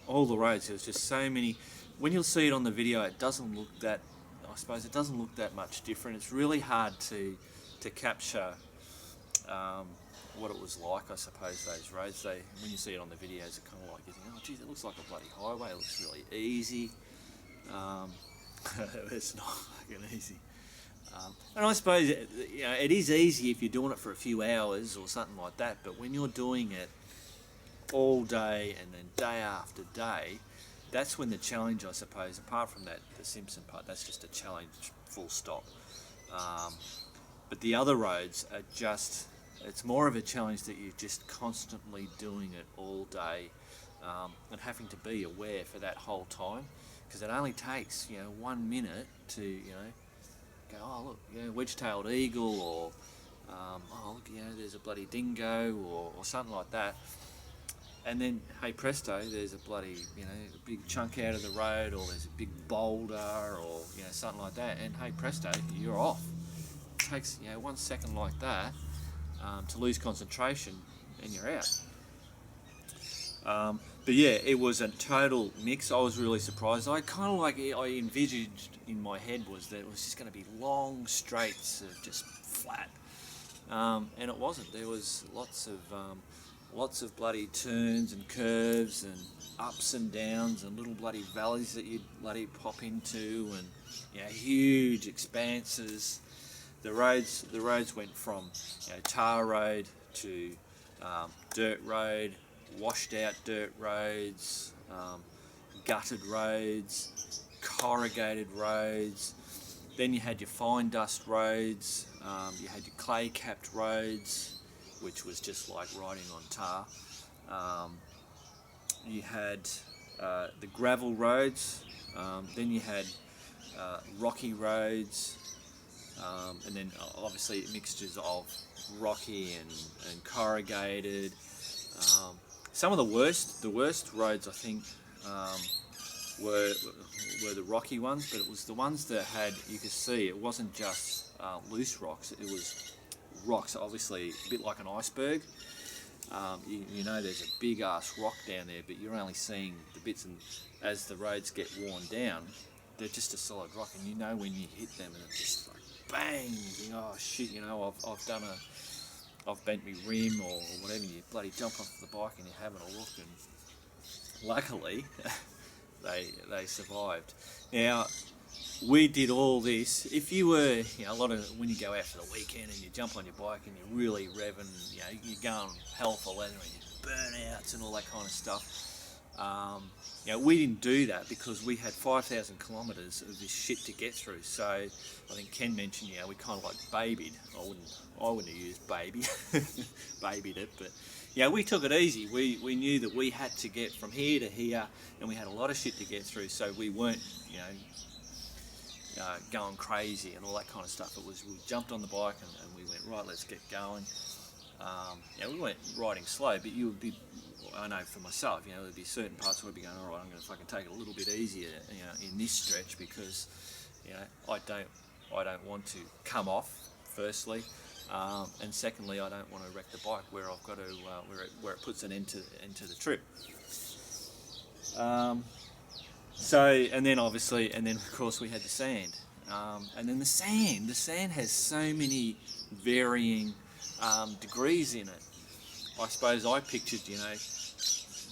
all the roads, there was just so many. When you'll see it on the video, it doesn't look that, I suppose it doesn't look that much different. It's really hard to capture what it was like, I suppose, those roads. When you see it on the videos, it kind of like you think, oh geez, it looks like a bloody highway, it looks really easy. It's not fucking easy. And I suppose it is easy if you're doing it for a few hours or something like that, but when you're doing it all day and then day after day, that's when the challenge, I suppose, apart from that, the Simpson part, that's just a challenge, full stop. But the other roads are just, it's more of a challenge that you're just constantly doing it all day, and having to be aware for that whole time, because it only takes 1 minute to go, oh look, wedge-tailed eagle, or oh look, there's a bloody dingo, or something like that, and then hey presto, there's a bloody a big chunk out of the road, or there's a big boulder, or something like that, and hey presto, you're off. It takes 1 second like that to lose concentration, and you're out. But yeah, it was a total mix. I was really surprised. I envisaged in my head was that it was just going to be long straights of just flat, and it wasn't. There was lots of bloody turns and curves and ups and downs and little bloody valleys that you'd bloody pop into, and huge expanses. The roads went from tar road to dirt road, washed out dirt roads, gutted roads, corrugated roads. Then you had your fine dust roads, you had your clay capped roads, which was just like riding on tar. You had the gravel roads, then you had rocky roads, and then obviously mixtures of rocky and corrugated. Some of the worst roads, I think, were the rocky ones, but it was the ones that had, you could see, it wasn't just loose rocks, it was rocks, obviously, a bit like an iceberg. There's a big ass rock down there, but you're only seeing the bits, and as the roads get worn down, they're just a solid rock, and when you hit them, and it's just like bang, you think, oh shit, I've done
I've bent my rim or whatever, you bloody jump off the bike and you're having a look, and luckily they survived. Now, we did all this. If you were, a lot of, when you go out for the weekend and you jump on your bike and you're really revving, you're going hell for leather and you burnouts and all that kind of stuff. We didn't do that because we had 5,000 kilometres of this shit to get through. So I think Ken mentioned, we kind of like babied. I wouldn't have used baby, babied it, but we took it easy. We knew that we had to get from here to here, and we had a lot of shit to get through. So we weren't, going crazy and all that kind of stuff. It was, we jumped on the bike and we went, right, let's get going. We weren't riding slow, but you would be, I know for myself, there'd be certain parts where I'd be going, all right, I'm going to fucking take it a little bit easier, in this stretch, because, I don't want to come off, firstly, and secondly, I don't want to wreck the bike where I've got to, where it puts an end to the trip. And then of course we had the sand, and then the sand has so many varying degrees in it. I suppose I pictured,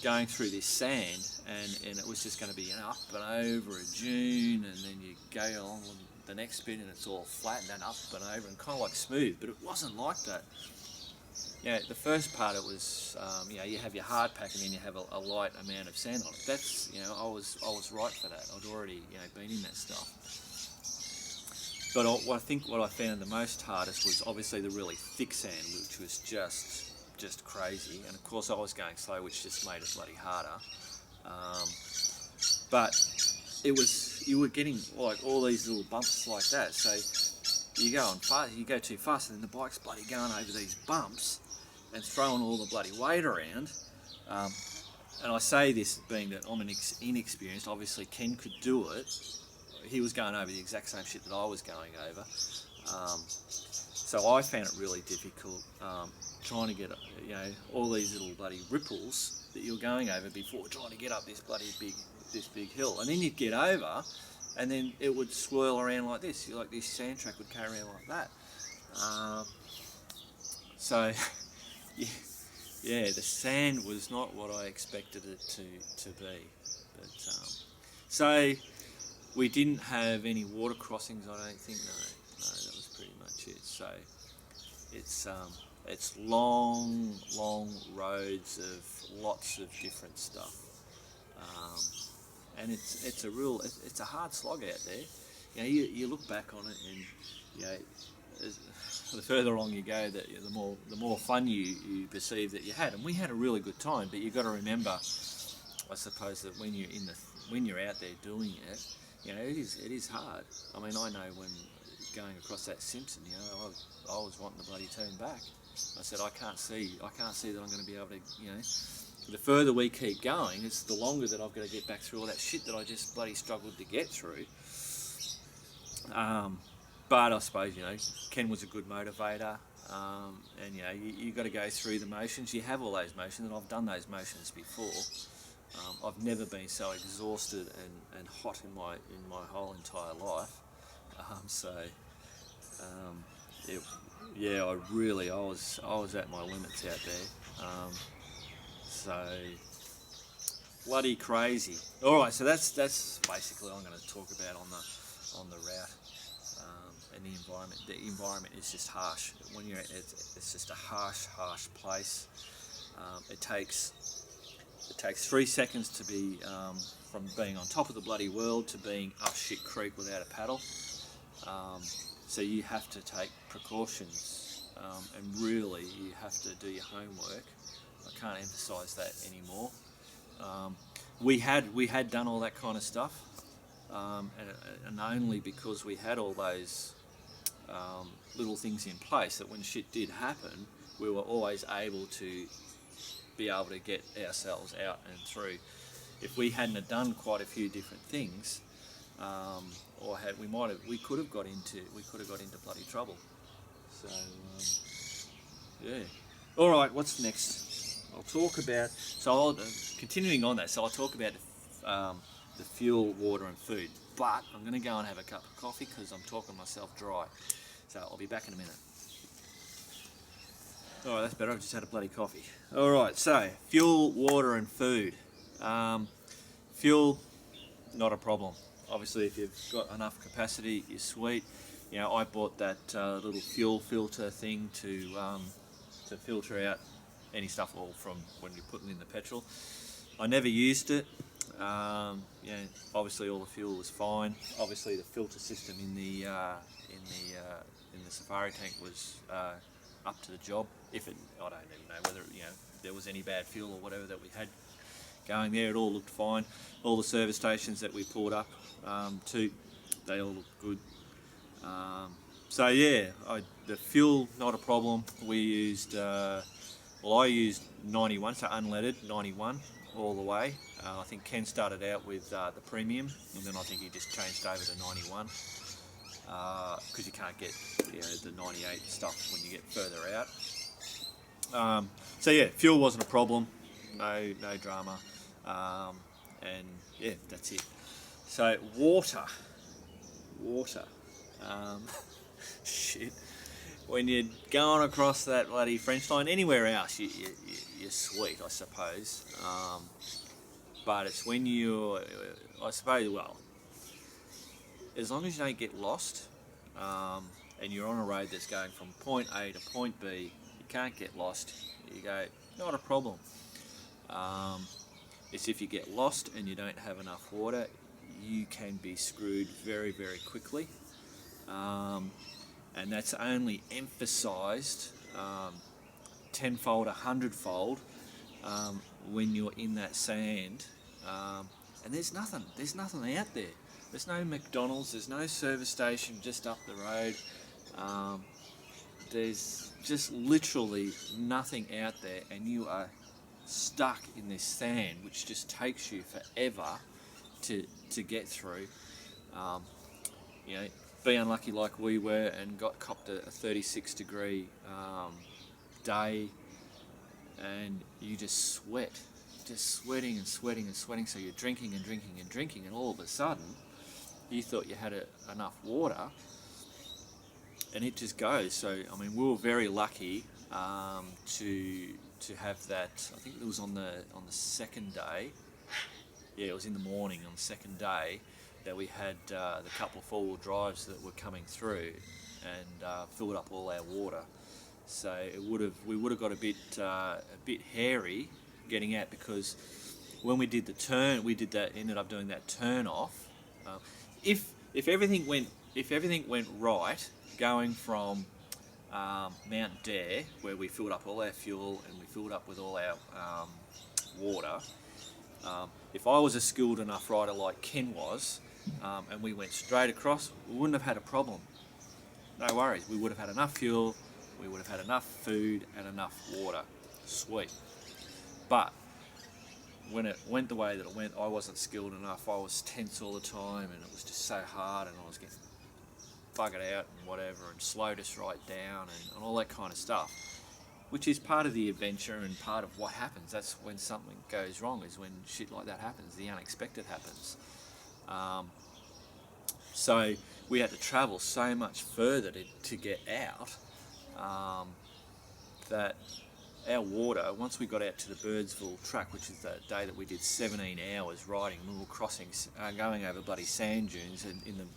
going through this sand, and it was just going to be up and over a dune, and then you go along the next bit and it's all flat, and then up and over and kind of like smooth, but it wasn't like that. The first part it was, you have your hard pack and then you have a light amount of sand on it. That's, I was right for that. I'd already, been in that stuff. But I think what I found the most hardest was obviously the really thick sand, which was just crazy. And of course I was going slow, which just made it bloody harder. But it was, you were getting like all these little bumps like that. So you go on fast, you go too fast, and then the bike's bloody going over these bumps and throwing all the bloody weight around. And I say this being that I'm inexperienced. Obviously Ken could do it. He was going over the exact same shit that I was going over. So I found it really difficult trying to get, all these little bloody ripples that you're going over before trying to get up this bloody big hill. And then you'd get over, and then it would swirl around like this. Like this sand track would carry around like that. So, the sand was not what I expected it to be. But so we didn't have any water crossings, I don't think. No, that was pretty much it. So it's long roads of lots of different stuff, and it's a hard slog out there. You look back on it, and the further along you go, the more fun you perceive that you had. And we had a really good time. But you've got to remember, I suppose, that when you're out there doing it, it is hard. I mean, I know when going across that Simpson, I was wanting to bloody turn back. I said, I can't see that I'm going to be able to, the further we keep going, it's the longer that I've got to get back through all that shit that I just bloody struggled to get through. But I suppose, Ken was a good motivator, and you got to go through the motions. You have all those motions, and I've done those motions before. I've never been so exhausted and hot in my whole entire life. I was at my limits out there. So bloody crazy. All right, so that's basically what I'm going to talk about on the route. And the environment. The environment is just harsh. When you're, it's just a harsh place. It takes 3 seconds to be from being on top of the bloody world to being up shit creek without a paddle. So you have to take precautions, and really you have to do your homework. I can't emphasise that anymore. We had done all that kind of stuff, and only because we had all those little things in place that when shit did happen, we were always able to be able to get ourselves out and through. If we hadn't have done quite a few different things, we could have got into bloody trouble. So all right, what's next? I'll talk about, continuing on that, so I'll talk about the fuel, water and food, but I'm going to go and have a cup of coffee because I'm talking myself dry. So I'll be back in a minute. Alright, that's better. I've just had a bloody coffee. Alright, so fuel, water and food. Fuel, not a problem. Obviously, if you've got enough capacity, you're sweet. You know, I bought that little fuel filter thing to filter out any stuff all from when you're putting in the petrol. I never used it. Yeah, obviously all the fuel was fine. Obviously the filter system in the safari tank was up to the job. I don't even know whether there was any bad fuel or whatever that we had going there. It all looked fine. All the service stations that we pulled up to, they all looked good. So yeah, the fuel, not a problem. We used, I used 91, so unleaded 91 all the way. I think Ken started out with the premium, and then I think he just changed over to 91 because you can't get the 98 stuff when you get further out. So yeah, fuel wasn't a problem, no drama, and yeah, that's it. So water. Shit. When you're going across that bloody French line, anywhere else, you're sweet, I suppose. But it's when I suppose, well, as long as you don't get lost, and you're on a road that's going from point A to point B, you can't get lost. You go, not a problem. It's if you get lost and you don't have enough water, you can be screwed very, very quickly. And that's only emphasised tenfold, 100-fold when you're in that sand. And there's nothing out there. There's no McDonald's, there's no service station just up the road. There's just literally nothing out there, and you are stuck in this sand, which just takes you forever to get through. Be unlucky like we were and got copped a 36 degree day, and you just sweat, just sweating and sweating and sweating. So you're drinking and drinking and drinking, and all of a sudden you thought you had enough water, and it just goes. So I mean, we were very lucky to have that. I think it was on the second day. Yeah, it was in the morning on the second day that we had the couple of four-wheel drives that were coming through and filled up all our water. So we would have got a bit hairy getting out, because when we did the turn, ended up doing that turn off. If everything went right, going from Mount Dare, where we filled up all our fuel and we filled up with all our water. If I was a skilled enough rider like Ken was, and we went straight across, we wouldn't have had a problem. No worries, we would have had enough fuel, we would have had enough food and enough water. Sweet. But when it went the way that it went, I wasn't skilled enough. I was tense all the time, and it was just so hard, and I was getting buggered out and whatever, and slowed us right down and all that kind of stuff, which is part of the adventure and part of what happens. That's when something goes wrong, is when shit like that happens, the unexpected happens. So we had to travel so much further to get out, that our water, once we got out to the Birdsville track, which is the day that we did 17 hours riding, we were crossing, going over bloody sand dunes in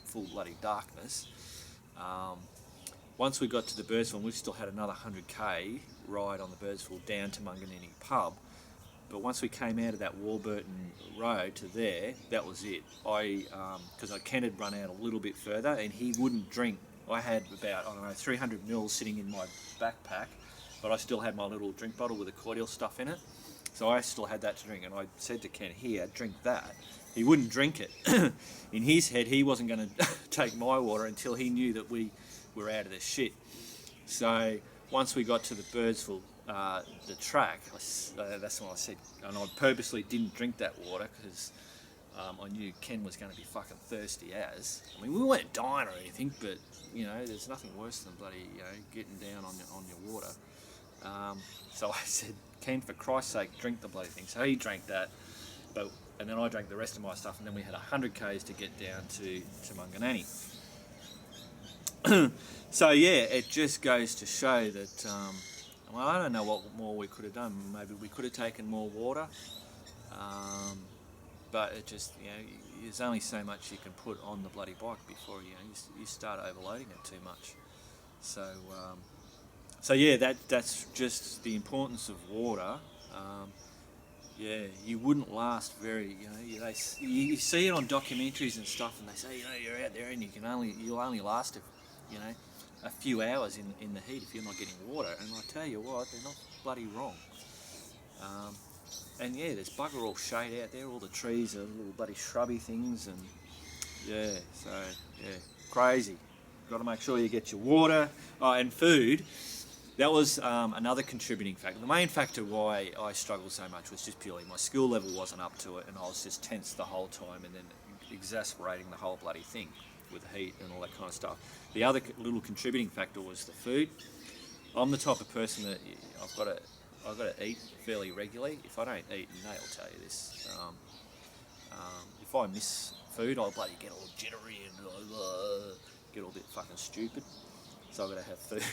full bloody darkness. Once we got to the Birdsville, we still had another 100k ride on the Birdsville down to Munganini pub. But once we came out of that Warburton Road to there, that was it. Because Ken had run out a little bit further and he wouldn't drink. I had about, 300 mils sitting in my backpack, but I still had my little drink bottle with the cordial stuff in it. So I still had that to drink, and I said to Ken, here, drink that. He wouldn't drink it. In his head, he wasn't going to take my water until he knew that we were out of this shit. So once we got to the Birdsville, the track, that's when I said, and I purposely didn't drink that water because I knew Ken was going to be fucking thirsty as. I mean, we weren't dying or anything, but there's nothing worse than bloody getting down on your water. So I said, Ken, for Christ's sake, drink the bloody thing. So he drank that, and then I drank the rest of my stuff, and then we had 100 k's to get down to Munganani. So yeah, it just goes to show that, well, I don't know what more we could have done. Maybe we could have taken more water, but it just, you know, there's only so much you can put on the bloody bike before you start overloading it too much. So so yeah, that's just the importance of water. Yeah, you wouldn't last very, you see it on documentaries and stuff, and they say, you're out there and you'll only last, a few hours in the heat if you're not getting water. And I tell you what, they're not bloody wrong. And yeah, there's bugger all shade out there. All the trees are little bloody shrubby things, and yeah, so yeah, crazy. Got to make sure you get your water and food. That was another contributing factor. The main factor why I struggled so much was just purely my skill level wasn't up to it, and I was just tense the whole time, and then exasperating the whole bloody thing with the heat and all that kind of stuff. The other little contributing factor was the food. I'm the type of person that I've got to eat fairly regularly. If I don't eat, and they'll tell you this, if I miss food, I'll bloody get all jittery and get all a bit fucking stupid. So I've got to have food.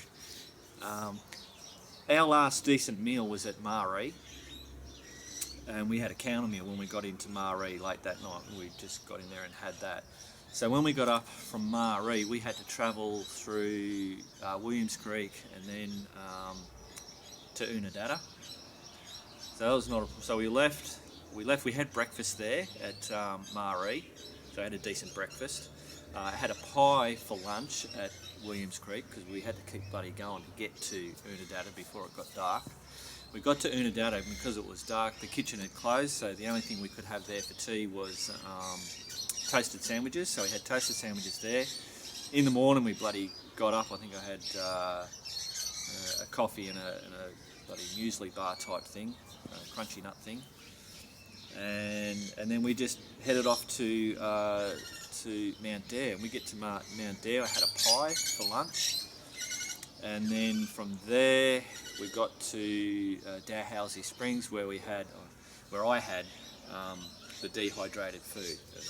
Our last decent meal was at Maree, and we had a counter meal when we got into Maree late that night. We just got in there and had that. So when we got up from Maree, we had to travel through Williams Creek and then to Unadilla. So that was not. So we left. We had breakfast there at Maree. So I had a decent breakfast. I had a pie for lunch at Williams Creek because we had to keep bloody going to get to Unadilla before it got dark. We got to Unadilla, and because it was dark, the kitchen had closed, so the only thing we could have there for tea was toasted sandwiches. So we had toasted sandwiches there. In the morning, we bloody got up. I think I had a coffee and a bloody muesli bar type thing, a crunchy nut thing, and then we just headed off to Mount Dare. And we get to Mount Dare, I had a pie for lunch, and then from there we got to Dalhousie Springs where I had the dehydrated food. And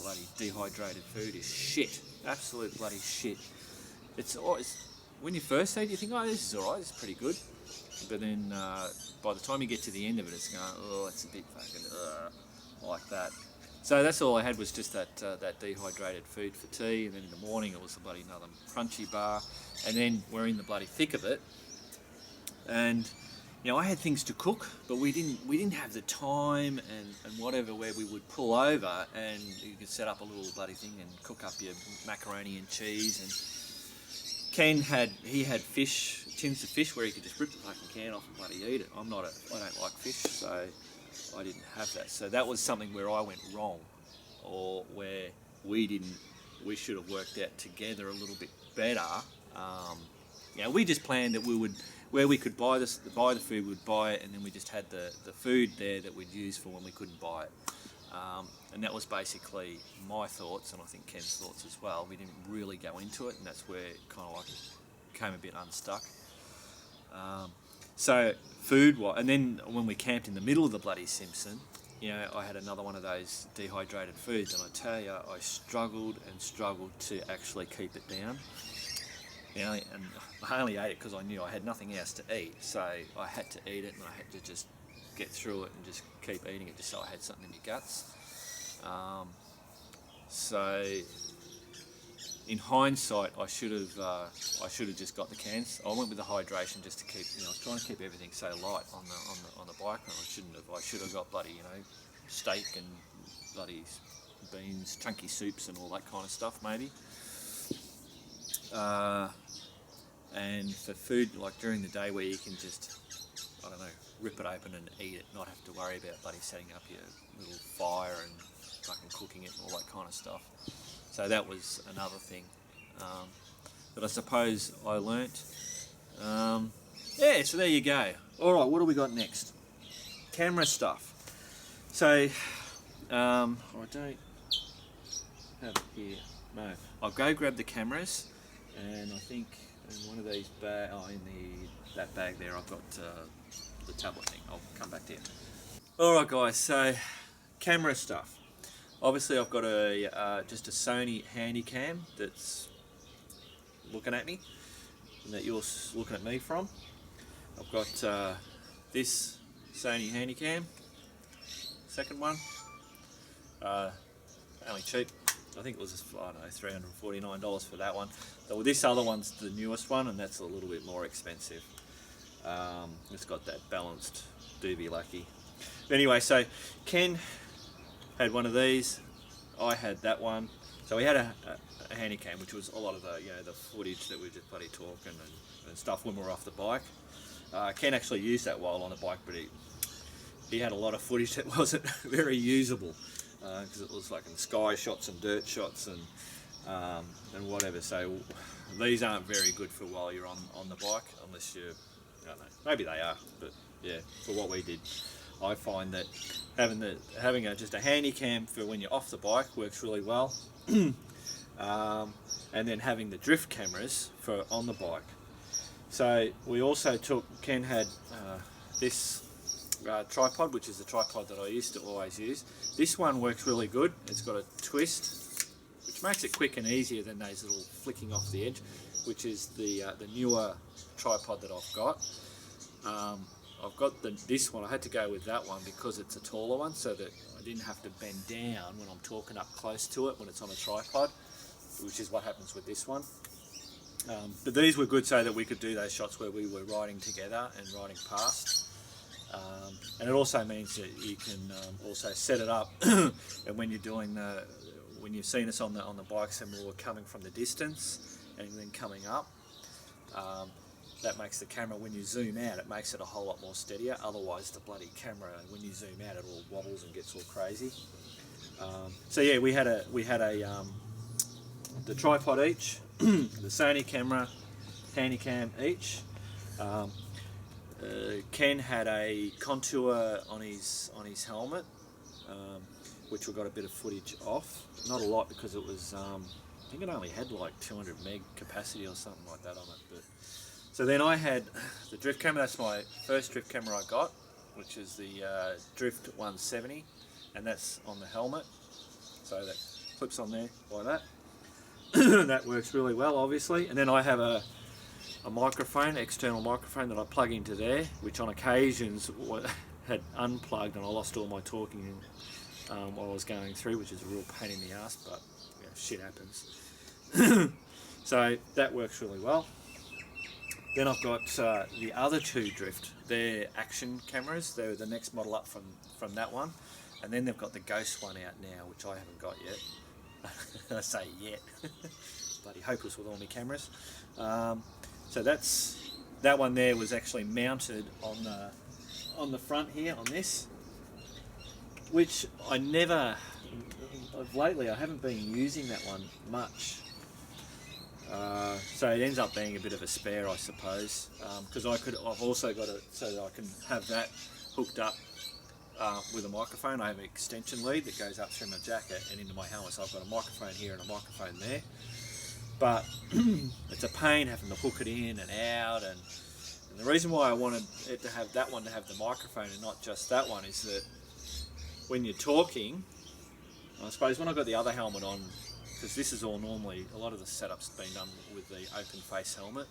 bloody dehydrated food is shit, absolute bloody shit. It's when you first eat, you think, oh, this is alright, it's pretty good, but then by the time you get to the end of it, it's going, oh, it's a bit fucking like that. So that's all I had was just that dehydrated food for tea, and then in the morning it was a bloody another crunchy bar, and then we're in the bloody thick of it. And I had things to cook, but we didn't have the time and whatever where we would pull over and you could set up a little bloody thing and cook up your macaroni and cheese. And Ken had fish, tins of fish where he could just rip the fucking can off and bloody eat it. I don't like fish, so I didn't have that. So that was something where I went wrong, or where we should have worked out together a little bit better. We just planned that we would, where we could buy the food, we'd buy it, and then we just had the food there that we'd use for when we couldn't buy it. And that was basically my thoughts, and I think Ken's thoughts as well. We didn't really go into it, and that's where it kind of like became a bit unstuck. So food, and then when we camped in the middle of the bloody Simpson, I had another one of those dehydrated foods, and I tell you, I struggled to actually keep it down. And I only ate it because I knew I had nothing else to eat, so I had to eat it, and I had to just get through it and just keep eating it just so I had something in your guts. So in hindsight, I should have just got the cans. I went with the hydration just to keep. I was trying to keep everything so light on the bike, and I shouldn't have. I should have got bloody steak and bloody beans, chunky soups, and all that kind of stuff maybe. And for food, like during the day where you can just, I don't know, rip it open and eat it, not have to worry about bloody setting up your little fire and fucking cooking it and all that kind of stuff. So that was another thing that I suppose I learnt. So there you go. All right, what do we got next? Camera stuff. So I don't have it here. No, I'll go grab the cameras, and I think in one of these that bag there, I've got the tablet thing. I'll come back to you. All right, guys. So camera stuff. Obviously, I've got just a Sony Handycam that's
looking at me, and that you're looking at me from. I've got this Sony Handycam, second one, only cheap. I think it was, I don't know, $349 for that one. So this other one's the newest one, and that's a little bit more expensive. It's got that balanced doobie lucky. But anyway, so Ken had one of these. I had that one. So we had a Handycam, which was a lot of the the footage that we were just bloody talking and stuff when we were off the bike. Ken actually used that while on the bike, but he had a lot of footage that wasn't very usable because it was like in sky shots and dirt shots and whatever. So these aren't very good for while you're on the bike, unless you, I don't know, maybe they are, but yeah, for what we did, I find that having just a Handycam for when you're off the bike works really well. And then having the drift cameras for on the bike. So we also Ken had this tripod, which is the tripod that I used to always use. This one works really good. It's got a twist, which makes it quick and easier than those little flicking off the edge, which is the newer tripod that I've got. I've got this one. I had to go with that one because it's a taller one, so that I didn't have to bend down when I'm talking up close to it when it's on a tripod, which is what happens with this one. But these were good so that we could do those shots where we were riding together and riding past. And it also means that you can also set it up, and when you're doing when you've seen us on the bikes and we were coming from the distance and then coming up, that makes the camera, when you zoom out, it makes it a whole lot more steadier. Otherwise the bloody camera, when you zoom out, it all wobbles and gets all crazy. So yeah, we had the tripod each, the Sony camera, Handycam each. Ken had a contour on his helmet, which we got a bit of footage off. Not a lot because it was, I think it only had like 200 meg capacity or something like that on it. But so then I had the drift camera. That's my first drift camera I got, which is the Drift 170, and that's on the helmet. So that clips on there like that. That works really well, obviously. And then I have a microphone, external microphone that I plug into there, which on occasions had unplugged and I lost all my talking while I was going through, which is a real pain in the ass, but shit happens. So that works really well. Then I've got the other two Drift. They're action cameras. They're the next model up from that one. And then they've got the Ghost one out now, which I haven't got yet. I say yet. Bloody hopeless with all my cameras. So that one there was actually mounted on the front here on this, which lately I haven't been using that one much. So it ends up being a bit of a spare, I suppose, because I've also got it so that I can have that hooked up with a microphone. I have an extension lead that goes up through my jacket and into my helmet, so I've got a microphone here and a microphone there. But it's a pain having to hook it in and out, and the reason why I wanted it to have that one to have the microphone and not just that one is that when you're talking, I suppose when I got the other helmet on, because this is all normally, a lot of the setup's been done with the open face helmet,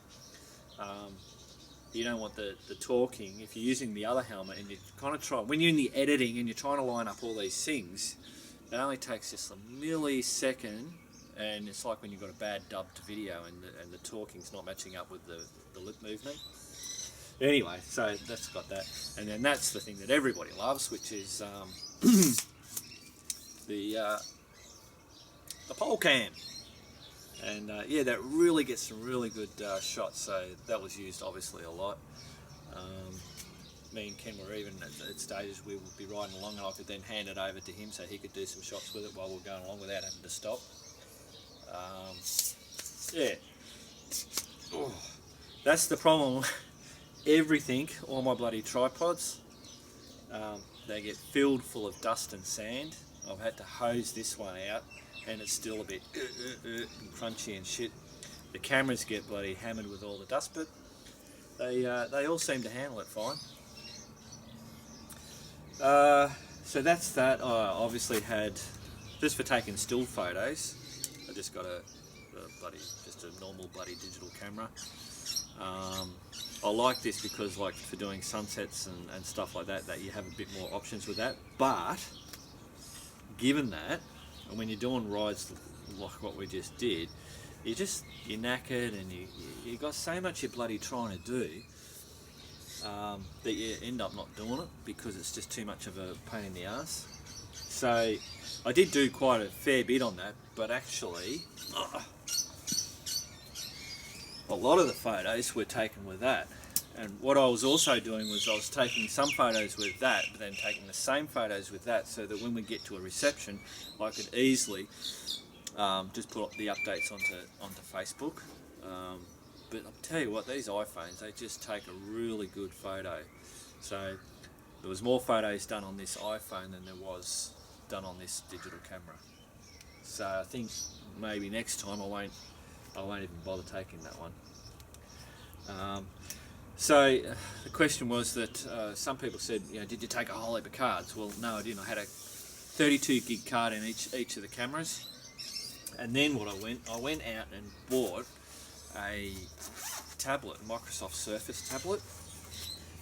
you don't want the talking, if you're using the other helmet and you kind of try, when you're in the editing and you're trying to line up all these things, it only takes just a millisecond, and it's like when you've got a bad dubbed video and the talking's not matching up with the lip movement. Anyway, so that's got that. And then that's the thing that everybody loves, which is the pole cam. And yeah, that really gets some really good shots, so that was used obviously a lot. Me and Ken were even at stages we would be riding along and I could then hand it over to him so he could do some shots with it while we were going along without having to stop. Yeah, that's the problem. Everything, all my bloody tripods, they get filled full of dust and sand. I've had to hose this one out and it's still a bit and crunchy and shit. The cameras get bloody hammered with all the dust, but they all seem to handle it fine. So that's that. I obviously had, just for taking still photos, I just got a
just a normal bloody digital camera. I like this because, like, for doing sunsets and stuff like that, you have a bit more options with that. But given that, and when you're doing rides like what we just did, you're knackered, and you got so much you're bloody trying to do that you end up not doing it because it's just too much of a pain in the ass. So I did do quite a fair bit on that, but actually a lot of the photos were taken with that. And what I was also doing was I was taking some photos with that, but then taking the same photos with that, so that when we get to a reception, I could easily just put up the updates onto Facebook. But I'll tell you what, these iPhones, they just take a really good photo. So there was more photos done on this iPhone than there was done on this digital camera. So I think maybe next time I won't even bother taking that one. So the question was that some people said, did you take a whole heap of cards? Well, no, I didn't. I had a 32 gig card in each of the cameras. And then what I went out and bought a tablet, a Microsoft Surface tablet,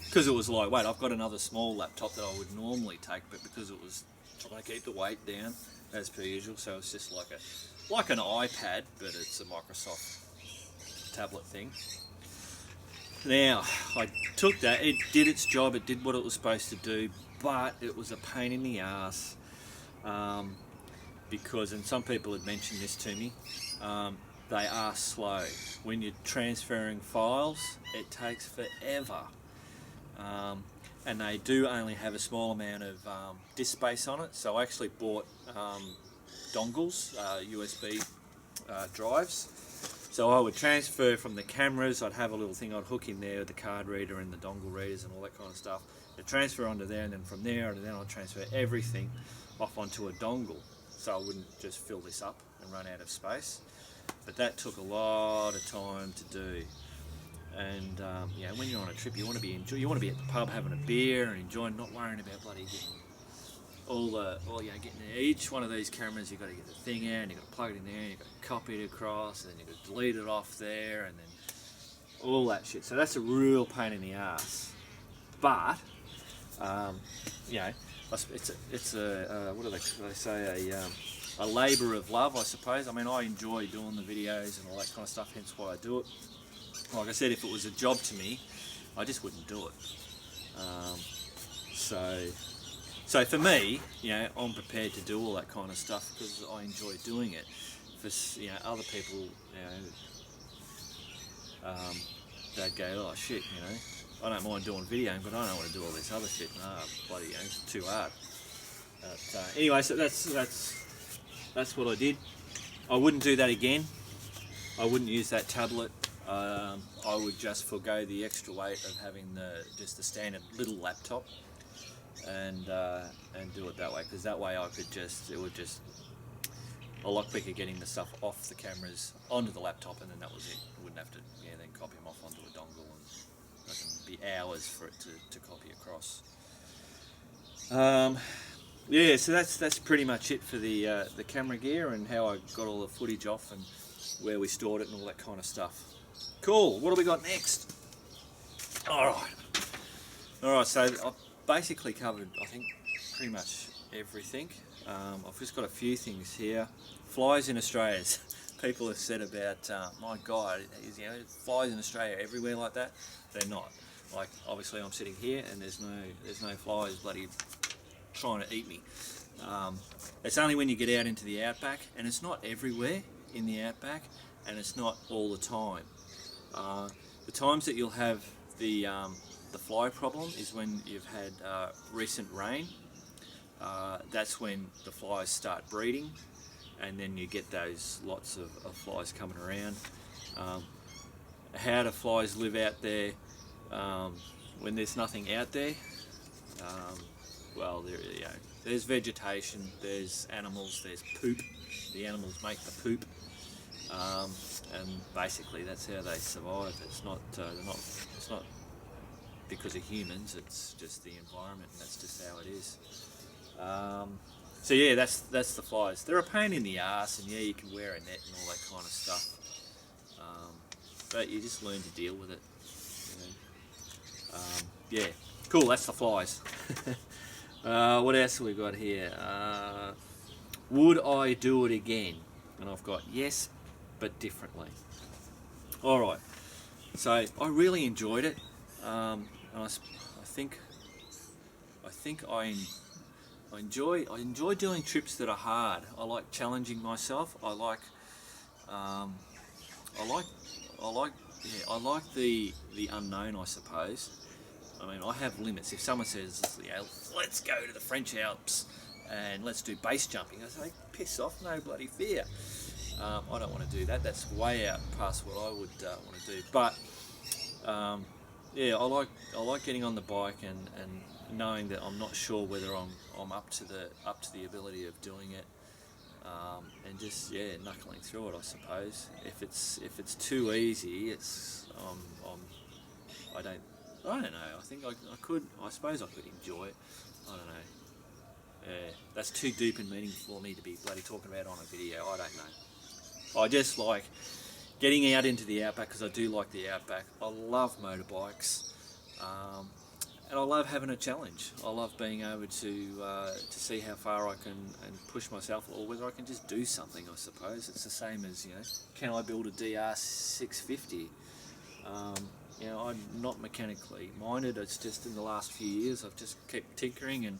because it was like, wait, I've got another small laptop that I would normally take, but because it was trying to keep the weight down as per usual, so it's just like an iPad, but it's a Microsoft tablet thing. Now, I took that, it did its job, it did what it was supposed to do, but it was a pain in the ass, because, and some people had mentioned this to me, they are slow. When you're transferring files, it takes forever. And they do only have a small amount of disk space on it, so I actually bought dongles, USB drives. So I would transfer from the cameras, I'd have a little thing I'd hook in there with the card reader and the dongle readers and all that kind of stuff. I'd transfer onto there, and then from there, and then I'd transfer everything off onto a dongle, so I wouldn't just fill this up and run out of space. But that took a lot of time to do. And when you're on a trip, you want to be at the pub having a beer and enjoying, not worrying about bloody getting each one of these cameras. You've got to get the thing out, and you've got to plug it in there, and you've got to copy it across, and then you've got to delete it off there, and then all that shit. So that's a real pain in the ass. But it's a what do they say, a labour of love, I suppose. I mean, I enjoy doing the videos and all that kind of stuff, hence why I do it. Like I said, if it was a job to me, I just wouldn't do it. So for me, I'm prepared to do all that kind of stuff because I enjoy doing it. For other people, they'd go, oh shit, I don't mind doing videoing, but I don't want to do all this other shit. No, bloody, it's too hard. But anyway, so that's what I did. I wouldn't do that again. I wouldn't use that tablet. I would just forgo the extra weight of having just the standard little laptop, and do it that way, because that way it would just a lot quicker getting the stuff off the cameras onto the laptop, and then that was it. I wouldn't have to then copy them off onto a dongle, and it can be hours for it to copy across. So that's pretty much it for the camera gear and how I got all the footage off and where we stored it and all that kind of stuff. Cool, what do we got next? Alright, so I've basically covered, I think, pretty much everything. I've just got a few things here. Flies in Australia. People have said about, my God, flies in Australia everywhere like that. They're not. Like, obviously I'm sitting here and there's no flies bloody trying to eat me. It's only when you get out into the outback, and it's not everywhere in the outback, and it's not all the time. The times that you'll have the fly problem is when you've had recent rain. That's when the flies start breeding, and then you get those lots of flies coming around. How do flies live out there when there's nothing out there? Well, there's vegetation, there's animals, there's poop. The animals make the poop. And basically that's how they survive. It's not because of humans, it's just the environment, and that's just how it is. So yeah, that's the flies. They're a pain in the ass, and yeah, you can wear a net and all that kind of stuff. But you just learn to deal with it. Yeah, cool. That's the flies. What else have we got here? Would I do it again? And I've got yes, but differently. All right. So I really enjoyed it. And I think I enjoy doing trips that are hard. I like challenging myself. I like the unknown, I suppose. I mean, I have limits. If someone says, let's go to the French Alps and let's do base jumping, I say, piss off, no bloody fear. I don't want to do that. That's way out past what I would want to do. But yeah, I like getting on the bike and knowing that I'm not sure whether I'm up to the ability of doing it, and just knuckling through it, I suppose. If it's too easy, I don't know. I think I suppose I could enjoy it. I don't know. That's too deep in meaning for me to be bloody talking about on a video. I don't know. I just like getting out into the outback because I do like the outback. I love motorbikes, and I love having a challenge. I love being able to see how far I can and push myself, or whether I can just do something. I suppose it's the same as can I build a DR 650? I'm not mechanically minded. It's just in the last few years I've just kept tinkering, and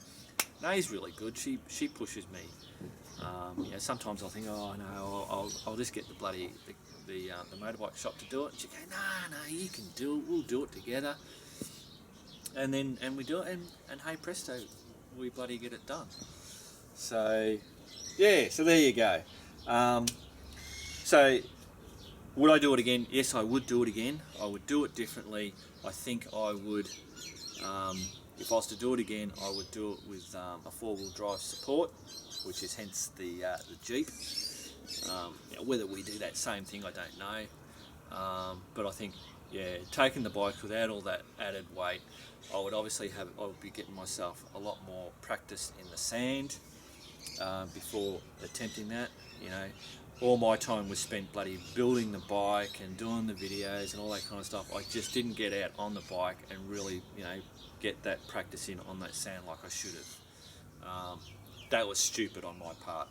Nay's really good. She pushes me. Sometimes I'll think, oh no, I'll just get the bloody the motorbike shop to do it. And she goes, no, you can do it. We'll do it together. And we do it, and hey presto, we bloody get it done. So yeah, so there you go. So would I do it again? Yes, I would do it again. I would do it differently. I think I would. If I was to do it again, I would do it with a four-wheel drive support, which is hence the Jeep. Whether we do that same thing, I don't know. But I think, taking the bike without all that added weight, I would be getting myself a lot more practice in the sand before attempting that. All my time was spent bloody building the bike and doing the videos and all that kind of stuff. I just didn't get out on the bike and really, get that practice in on that sand like I should have. That was stupid on my part,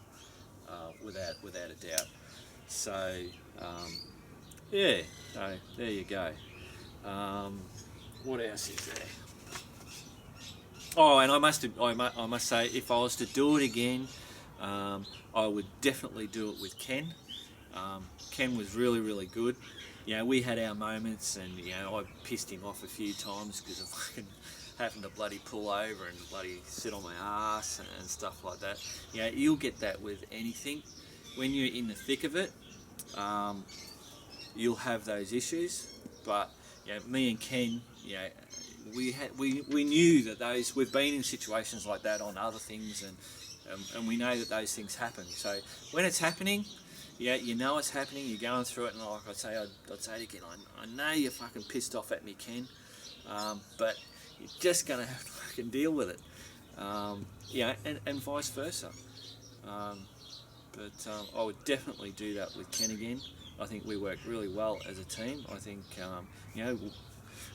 without a doubt. So so there you go. What else is there? Oh, and I must say, if I was to do it again, I would definitely do it with Ken. Ken was really, really good. We had our moments, and I pissed him off a few times because of fucking having to bloody pull over and bloody sit on my ass and stuff like that. You'll get that with anything. When you're in the thick of it, you'll have those issues. But me and Ken, we knew that we've been in situations like that on other things, and we know that those things happen. So when it's happening, you know it's happening. You're going through it, and like I'd say it again. I know you're fucking pissed off at me, Ken, but you're just gonna have to fucking deal with it. And vice versa. But I would definitely do that with Ken again. I think we worked really well as a team. I think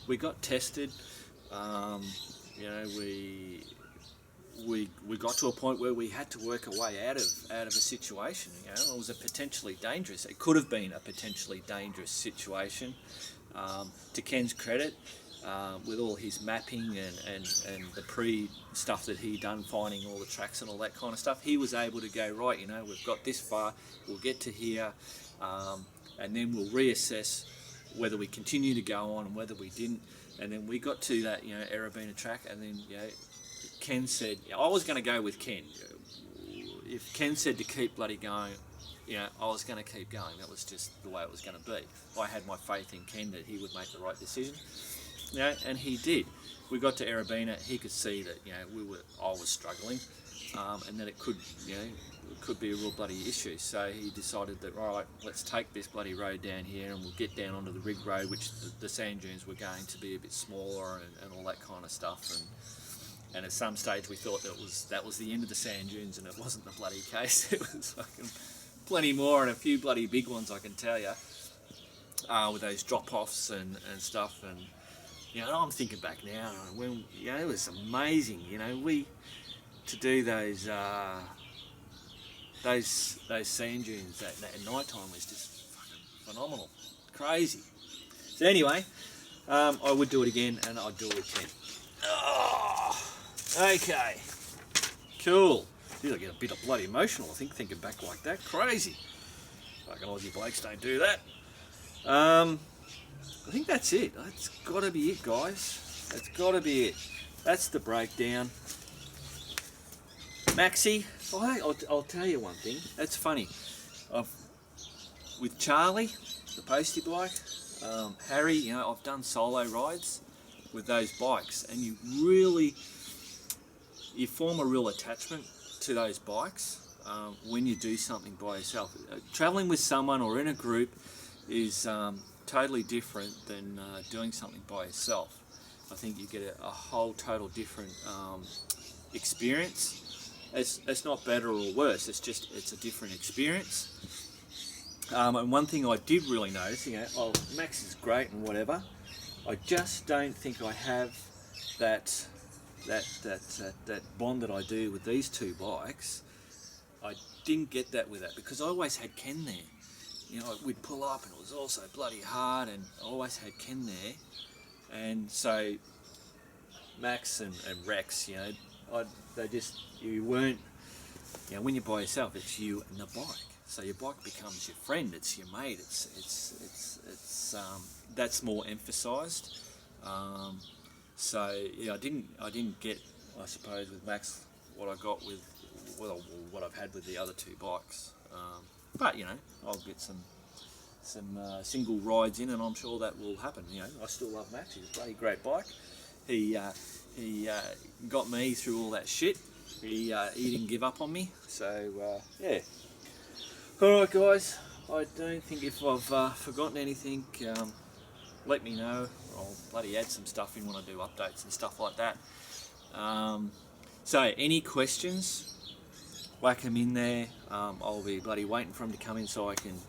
we got tested. We got to a point where we had to work our way out of a situation. It was it could have been a potentially dangerous situation. To Ken's credit, with all his mapping and the pre stuff that he done, finding all the tracks and all that kind of stuff, he was able to go, right, we've got this far, we'll get to here, and then we'll reassess whether we continue to go on and whether we didn't. And then we got to that Arabina track, and then Ken said, I was going to go with Ken. If Ken said to keep bloody going, I was going to keep going. That was just the way it was going to be. I had my faith in Ken that he would make the right decision. And he did. We got to Arabina. He could see that I was struggling, and that it could be a real bloody issue. So he decided that, right, let's take this bloody road down here, and we'll get down onto the rig road, which the sand dunes were going to be a bit smaller and all that kind of stuff. And And at some stage we thought that was the end of the sand dunes, and it wasn't the bloody case. It was fucking plenty more, and a few bloody big ones, I can tell you, with those drop-offs and stuff. And you know, I'm thinking back now, when, you know, it was amazing, you know, to do those sand dunes at night time was just fucking phenomenal, crazy. So anyway, I would do it again, and I'd do it again. Oh, okay, cool. Geez, I get a bit of bloody emotional, I think, thinking back like that. Crazy. Fucking Aussie blokes don't do that. I think that's it. That's got to be it, guys. That's got to be it. That's the breakdown. Maxi, I'll tell you one thing. That's funny. With Charlie, the postie bike, Harry, you know, I've done solo rides with those bikes, and you form a real attachment to those bikes when you do something by yourself. Traveling with someone or in a group is totally different than doing something by yourself. I think you get a whole total different experience. It's not better or worse, it's a different experience. And one thing I did really notice, you know, oh, Max is great and whatever, I just don't think I have that bond that I do with these two bikes. I didn't get that with that, because I always had Ken there. You know, we'd pull up and it was also bloody hard, and I always had Ken there. And so Max and Rex, you know, you weren't, you know, when you're by yourself, it's you and the bike. So your bike becomes your friend, it's your mate, it's that's more emphasised. So yeah, I didn't get, I suppose, with Max what I got with what I've had with the other two bikes. But you know, I'll get some single rides in, and I'm sure that will happen. You know, I still love Max. He's a bloody great bike. He got me through all that shit. He didn't give up on me. So yeah. All right, guys. I don't think if I've forgotten anything, let me know. I'll bloody add some stuff in when I do updates and stuff like that. So any questions, whack them in there. I'll be bloody waiting for them to come in so I can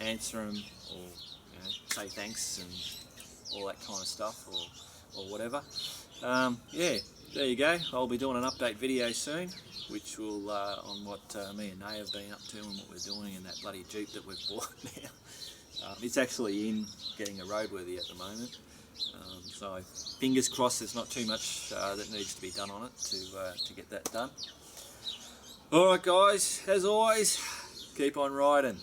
answer them, or you know, say thanks and all that kind of stuff, or whatever. Yeah, there you go. I'll be doing an update video soon, which will on what me and Nay have been up to and what we're doing in that bloody Jeep that we've bought now. It's actually in getting a roadworthy at the moment, so fingers crossed there's not too much that needs to be done on it to get that done. Alright guys, as always, keep on riding.